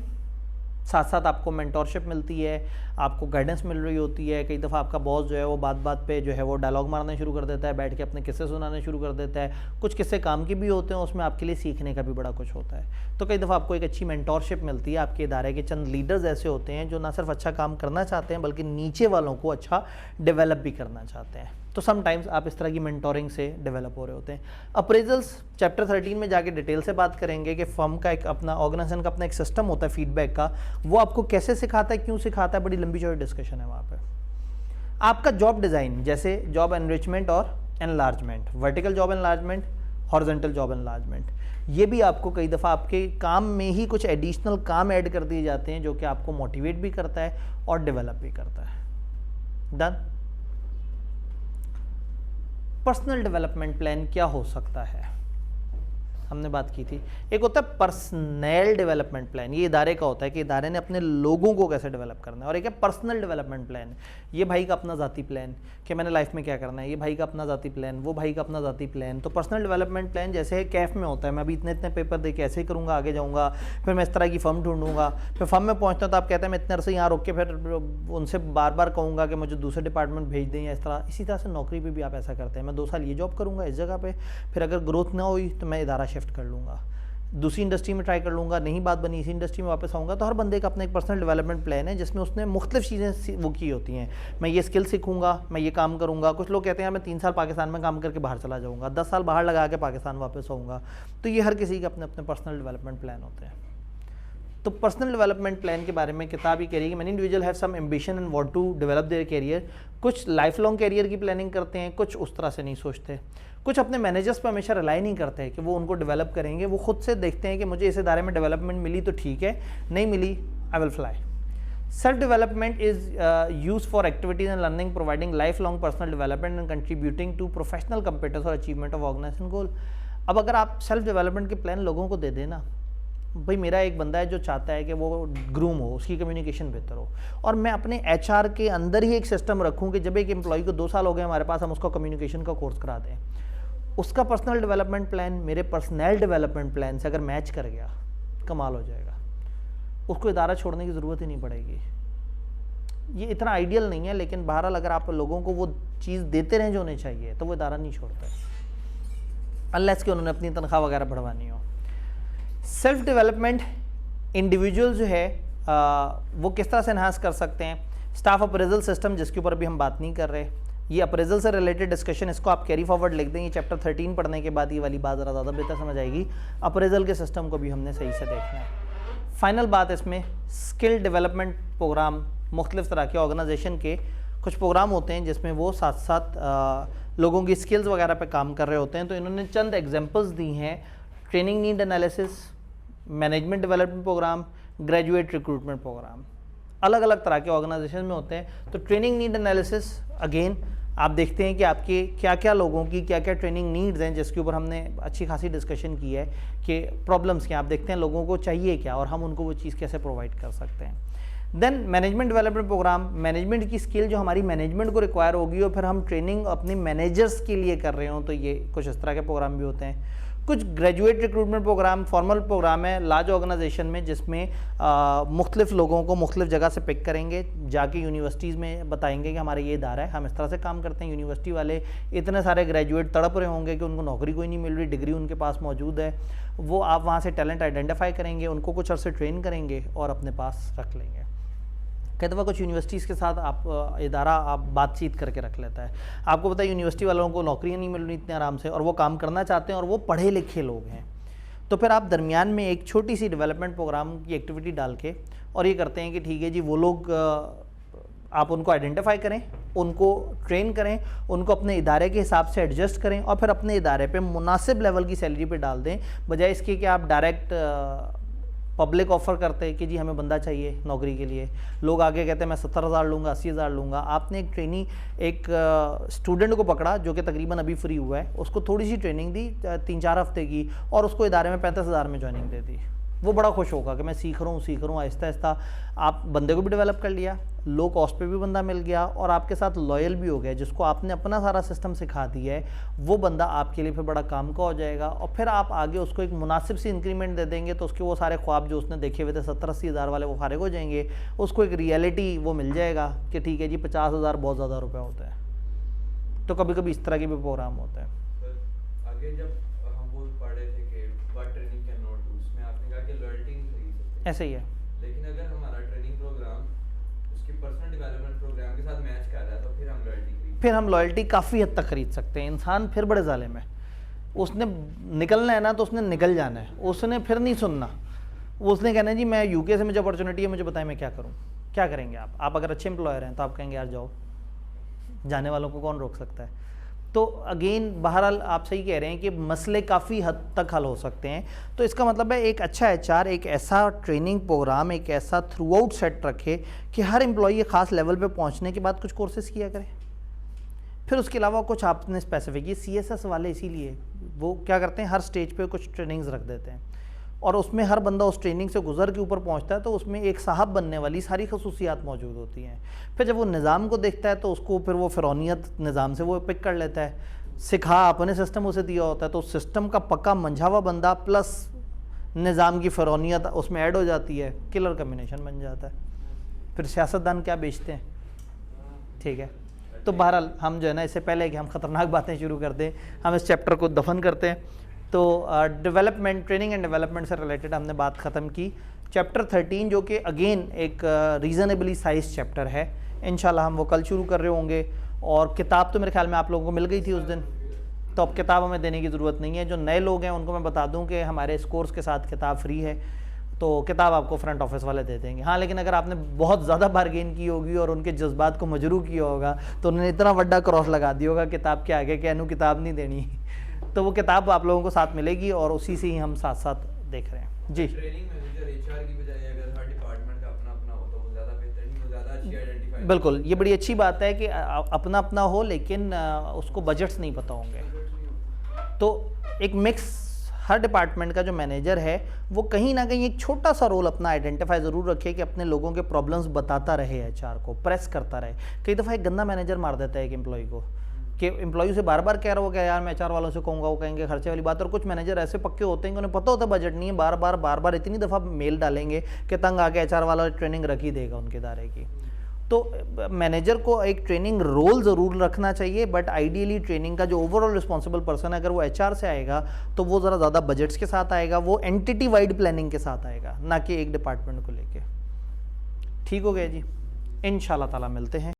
साथ साथ आपको मेंटोरशिप मिलती है, आपको गाइडेंस मिल रही होती है। कई दफ़ा आपका बॉस जो है वो बात बात पे जो है वो डायलॉग मारना शुरू कर देता है, बैठ के अपने किस्से सुनाने शुरू कर देता है, कुछ किस्से काम के भी होते हैं, उसमें आपके लिए सीखने का भी बड़ा कुछ होता है। तो कई दफ़ा आपको एक अच्छी मेंटोरशिप मिलती है, आपके इदारे के चंद लीडर्स ऐसे होते हैं जो ना सिर्फ अच्छा काम करना चाहते हैं बल्कि नीचे वालों को अच्छा डेवलप भी करना चाहते हैं, तो समटाइम्स आप इस तरह की मेंटोरिंग से डेवलप हो रहे होते हैं। अप्रेजल्स चैप्टर 13 में जाके डिटेल से बात करेंगे कि फर्म का एक अपना ऑर्गेनाइजेशन का अपना एक सिस्टम होता है फीडबैक का, वो आपको कैसे सिखाता है, क्यों सिखाता है, बड़ी लंबी चौड़ी डिस्कशन है वहाँ पे। आपका जॉब डिज़ाइन, जैसे जॉब एनरिचमेंट और enlargement, vertical job enlargement, horizontal job enlargement, ये भी आपको कई दफ़ा आपके काम में ही कुछ एडिशनल काम ऐड कर दिए जाते हैं जो कि आपको मोटिवेट भी करता है और डेवलप भी करता है। डन। पर्सनल डेवलपमेंट प्लान क्या हो सकता है, हमने बात की थी। एक होता है पर्सनल डेवलपमेंट प्लान, ये इदारे का होता है कि इदारे ने अपने लोगों को कैसे डेवलप करना है, और एक है पर्सनल डेवलपमेंट प्लान, ये भाई का अपना ज़ाती प्लान कि मैंने लाइफ में क्या करना है, ये भाई का अपना ज़ाती प्लान, वो भाई का अपना ज़ाती प्लान। तो पर्सनल डेवलपमेंट प्लान जैसे कैफ में होता है, मैं अभी इतने इतने पेपर दे के ऐसे ही करूँगा, आगे जाऊँगा, फिर मैं इस तरह की फर्म ढूंढूंगा, फिर फर्म में पहुँचता तो आप कहते हैं मैं इतने अरसे यहाँ रुक के फिर उनसे बार बार कहूँगा कि मुझे दूसरे डिपार्टमेंट भेज दें या इस तरह। इसी तरह से नौकरी पर भी आप ऐसा करते हैं, मैं 2 साल ये जॉब करूँगा इस जगह पर, फिर अगर ग्रोथ ना हुई तो मैं इदारा शिफ्ट कर लूँगा, दूसरी इंडस्ट्री में ट्राई कर लूँगा, नहीं बात बनी इसी इंडस्ट्री में वापस आऊँगा। तो हर बंदे का अपना एक पर्सनल डेवलपमेंट प्लान है जिसमें उसने मुख्तलिफ चीज़ें वो की होती हैं, मैं ये स्किल सीखूंगा, मैं ये काम करूँगा। कुछ लोग कहते हैं मैं 3 साल पाकिस्तान में काम करके बाहर चला जाऊँगा, 10 साल बाहर लगा के पाकिस्तान वापस आऊँगा। तो ये हर किसी के अपने अपने पर्सनल डेवलपमेंट प्लान होते हैं। तो पर्सनल डेवलपमेंट प्लान के बारे में किताब ही कह रही है कि many individual have some ambition and want to develop their career. कुछ लाइफ लॉन्ग कैरियर की प्लानिंग करते हैं, कुछ उस तरह से नहीं सोचते, कुछ अपने मैनेजर्स पर हमेशा रिलाई नहीं करते हैं कि वो उनको डेवलप करेंगे, वो खुद से देखते हैं कि मुझे इस इदारे में डेवलपमेंट मिली तो ठीक है, नहीं मिली I will fly. Self development is use for activities and learning providing life long personal development and contributing to professional competence और अचीवमेंट ऑफ ऑर्गेनाइजेशन गोल। अब अगर आप सेल्फ डेवलपमेंट के प्लान लोगों को दे देना, भाई मेरा एक बंदा है जो चाहता है कि वो ग्रूम हो, उसकी कम्युनिकेशन बेहतर हो, और मैं अपने HR के अंदर ही एक सिस्टम रखूं कि जब एक एम्प्लॉय को 2 साल हो गए हमारे पास, हम उसको कम्युनिकेशन का कोर्स करा दें। उसका पर्सनल डेवलपमेंट प्लान मेरे पर्सनल डेवलपमेंट प्लान से अगर मैच कर गया, कमाल हो जाएगा। उसको इदारा छोड़ने की ज़रूरत ही नहीं पड़ेगी। ये इतना आइडियल नहीं है, लेकिन बहरहाल अगर आप लोगों को वो चीज़ देते रहें जो उन्हें चाहिए तो वो इदारा नहीं छोड़ता है, अनलेस कि उन्होंने अपनी तनख्वाह वगैरह बढ़वानी हो। सेल्फ डेवलपमेंट इंडिविजुअल जो है वो किस तरह से एनहांस कर सकते हैं। स्टाफ अप्रेजल सिस्टम, जिसके ऊपर अभी हम बात नहीं कर रहे, ये अप्रेजल से रिलेटेड डिस्कशन, इसको आप कैरी फॉरवर्ड लिख देंगे। चैप्टर 13 पढ़ने के बाद ये वाली बात ज़रा ज़्यादा बेहतर समझ आएगी। अप्रेजल के सिस्टम को भी हमने सही से देखना है। फाइनल बात इसमें स्किल डेवलपमेंट प्रोग्राम, मुख्तलिफ तरह के ऑर्गेनाइजेशन के कुछ प्रोग्राम होते हैं जिसमें वो साथ साथ लोगों की स्किल्स वगैरह पे काम कर रहे होते हैं। तो इन्होंने चंद एग्जांपल्स दी हैं: training need analysis, management development programme, graduate recruitment programme. अलग अलग तरह के ऑर्गेनाइजेशन में होते हैं। तो ट्रेनिंग नीड एनालिसिस, अगेन आप देखते हैं कि आपके क्या क्या लोगों की क्या क्या ट्रेनिंग नीड्स हैं, जिसके ऊपर हमने अच्छी खासी डिस्कशन की है कि प्रॉब्लम्स क्या, आप देखते हैं लोगों को चाहिए क्या और हम उनको वो चीज़ कैसे प्रोवाइड कर सकते हैं। Then management development programme, management की स्किल जो हमारी मैनेजमेंट को रिक्वायर होगी और फिर हम ट्रेनिंग अपने मैनेजर्स के लिए कर रहे हो, तो ये कुछ इस तरह के प्रोग्राम भी होते हैं। कुछ graduate recruitment programme formal programme है लार्ज ऑर्गेनाइजेशन में, जिसमें मुख्तलिफ लोगों को मुख्तलिफ जगह से पिक करेंगे, जाके यूनिवर्सिटीज़ में बताएंगे कि हमारा ये इदारा है, हम इस तरह से काम करते हैं। यूनिवर्सिटी वाले इतने सारे ग्रेजुएट तड़प रहे होंगे कि उनको नौकरी कोई नहीं मिल रही, डिग्री उनके पास मौजूद है, वो आप वहाँ से टैलेंट आइडेंटिफाई करेंगे, उनको कुछ अर्से ट्रेन करेंगे और अपने पास रख लेंगे। कई दफ़ा कुछ यूनिवर्सिटीज़ के साथ आप इदारा आप बातचीत करके रख लेता है। आपको पता है यूनिवर्सिटी वालों को नौकरियाँ नहीं मिल रही इतने आराम से, और वो काम करना चाहते हैं और वो पढ़े लिखे लोग हैं। तो फिर आप दरमियान में एक छोटी सी डेवलपमेंट प्रोग्राम की एक्टिविटी डाल के और ये करते हैं कि ठीक है जी, वो लोग आप उनको आइडेंटिफाई करें, उनको ट्रेन करें, उनको अपने इदारे के हिसाब से एडजस्ट करें और फिर अपने इदारे पे मुनासिब लेवल की सैलरी पे डाल दें, बजाय इसके कि आप डायरेक्ट पब्लिक ऑफ़र करते हैं कि जी हमें बंदा चाहिए नौकरी के लिए। लोग आगे कहते हैं मैं 70,000 लूँगा, 80,000 लूँगा। आपने एक ट्रेनी एक स्टूडेंट को पकड़ा जो कि तकरीबन अभी फ्री हुआ है, उसको थोड़ी सी ट्रेनिंग दी 3-4 हफ्ते की और उसको इदारे में 35,000 में ज्वाइनिंग दे दी। वो बड़ा खुश होगा कि मैं सीख रहा हूँ आहिस्ता आहिस्ता। आप बंदे को भी डेवलप कर लिया, लो कॉस्ट पे भी बंदा मिल गया और आपके साथ लॉयल भी हो गया। जिसको आपने अपना सारा सिस्टम सिखा दिया है वो बंदा आपके लिए फिर बड़ा काम का हो जाएगा और फिर आप आगे उसको एक मुनासिब सी इंक्रीमेंट दे देंगे तो उसके वो सारे ख्वाब जो उसने देखे हुए थे 70-80 हज़ार वाले वो फारिग हो जाएंगे। उसको एक रियलिटी वो मिल जाएगा कि ठीक है जी 50,000 बहुत ज़्यादा रुपये होता है। तो कभी कभी इस तरह के भी प्रोग्राम होते हैं। आगे जब हम वो पढ़ रहे थे कि what training can not do, उसमें आपने कहा कि लॉयल्टी नहीं खरीद सकते। ऐसे ही है। लेकिन अगर हमारा ट्रेनिंग प्रोग्राम उसकी पर्सनल डेवलपमेंट प्रोग्राम के साथ मैच कर रहा है तो फिर हम लॉयल्टी काफ़ी हद तक खरीद सकते हैं। इंसान फिर बड़े ज़ालिम है, उसने निकलना है ना तो उसने निकल जाना है, उसने फिर नहीं सुनना। उसने कहना है जी मैं यूके से मुझे अपॉर्चुनिटी है, मुझे बताएं मैं क्या करूं। क्या करेंगे आप अगर अच्छे एम्प्लॉयर हैं तो आप कहेंगे यार जाओ, जाने वालों को कौन रोक सकता है। तो अगेन बहरहाल आप सही कह रहे हैं कि मसले काफ़ी हद तक हल हो सकते हैं। तो इसका मतलब है एक अच्छा HR एक ऐसा ट्रेनिंग प्रोग्राम, एक ऐसा थ्रू आउट सेट रखे कि हर एम्प्लॉई ख़ास लेवल पे पहुंचने के बाद कुछ कोर्सेज़ किया करे। फिर उसके अलावा कुछ आपने स्पेसिफिक, ये CSS वाले इसीलिए वो क्या करते हैं हर स्टेज पे कुछ ट्रेनिंग्स रख देते हैं और उसमें हर बंदा उस ट्रेनिंग से गुजर के ऊपर पहुंचता है तो उसमें एक साहब बनने वाली सारी खसूसियात मौजूद होती हैं। फिर जब वो निज़ाम को देखता है तो उसको फिर वो फ़िरौनियत निज़ाम से वो पिक कर लेता है। सिखा अपने सिस्टम उसे दिया होता है तो सिस्टम का पक्का मंझा हुआ बंदा प्लस निज़ाम की फ़िरौनियत उसमें ऐड हो जाती है, किलर कम्बिनेशन बन जाता है। फिर सियासतदान क्या बेचते हैं, ठीक है। तो बहरहाल हम जो है ना, इससे पहले कि हम ख़तरनाक बातें शुरू कर दें, हम इस चैप्टर को दफन करते हैं। तो डेवलपमेंट, ट्रेनिंग एंड डेवलपमेंट से रिलेटेड हमने बात ख़त्म की। चैप्टर 13 जो कि अगेन एक रीज़नेबली साइज चैप्टर है, इंशाल्लाह हम वो कल शुरू कर रहे होंगे। और किताब तो मेरे ख्याल में आप लोगों को मिल गई थी उस दिन, तो अब किताब हमें देने की ज़रूरत नहीं है। जो नए लोग हैं उनको मैं बता दूं कि हमारे इस कोर्स के साथ किताब फ्री है, तो किताब आपको फ्रंट ऑफिस वाले दे देंगे। हाँ, लेकिन अगर आपने बहुत ज़्यादा बारगेन की होगी और उनके जज्बात को मजरू किया होगा तो उन्होंने इतना बड़ा क्रॉस लगा दिया होगा किताब के आगे कि अनु किताब नहीं देनी, तो वो किताब आप लोगों को साथ मिलेगी और उसी से ही हम साथ साथ देख रहे हैं जी। ट्रेनिंग मैनेजर HR की बजाय अगर हर डिपार्टमेंट का अपना अपना हो तो वो ज़्यादा बेहतर नहीं, वो ज़्यादा अच्छी आइडेंटिफाई। बिल्कुल, ये बड़ी अच्छी बात है कि अपना अपना हो लेकिन उसको बजट्स नहीं पता होंगे। तो एक मिक्स, हर डिपार्टमेंट का जो मैनेजर है वो कहीं ना कहीं एक छोटा सा रोल अपना आइडेंटिफाई ज़रूर रखे कि अपने लोगों के प्रॉब्लम्स बताता रहे, HR को प्रेस करता रहे। कई दफ़ा एक गंदा मैनेजर मार देता है एक एम्प्लॉय को, कि एम्प्लॉय से बार बार कह रहा हो क्या यार मैं HR वालों से कहूँगा, वो कहेंगे खर्चे वाली बात। और कुछ मैनेजर ऐसे पक्के होते हैं कि उन्हें पता होता है बजट नहीं है, बार बार इतनी दफ़ा मेल डालेंगे कि तंग आके HR वाला ट्रेनिंग रख ही देगा उनके दायरे की। तो मैनेजर को एक ट्रेनिंग रोल ज़रूर रखना चाहिए, बट आइडियली ट्रेनिंग का जो ओवरऑल रिस्पॉन्सिबल पर्सन है, अगर वो HR से आएगा तो वो ज़रा ज़्यादा बजट्स के साथ आएगा, वो एंटिटी वाइड प्लानिंग के साथ आएगा, ना कि एक डिपार्टमेंट को लेके। ठीक हो गया जी, इंशाल्लाह ताला मिलते हैं।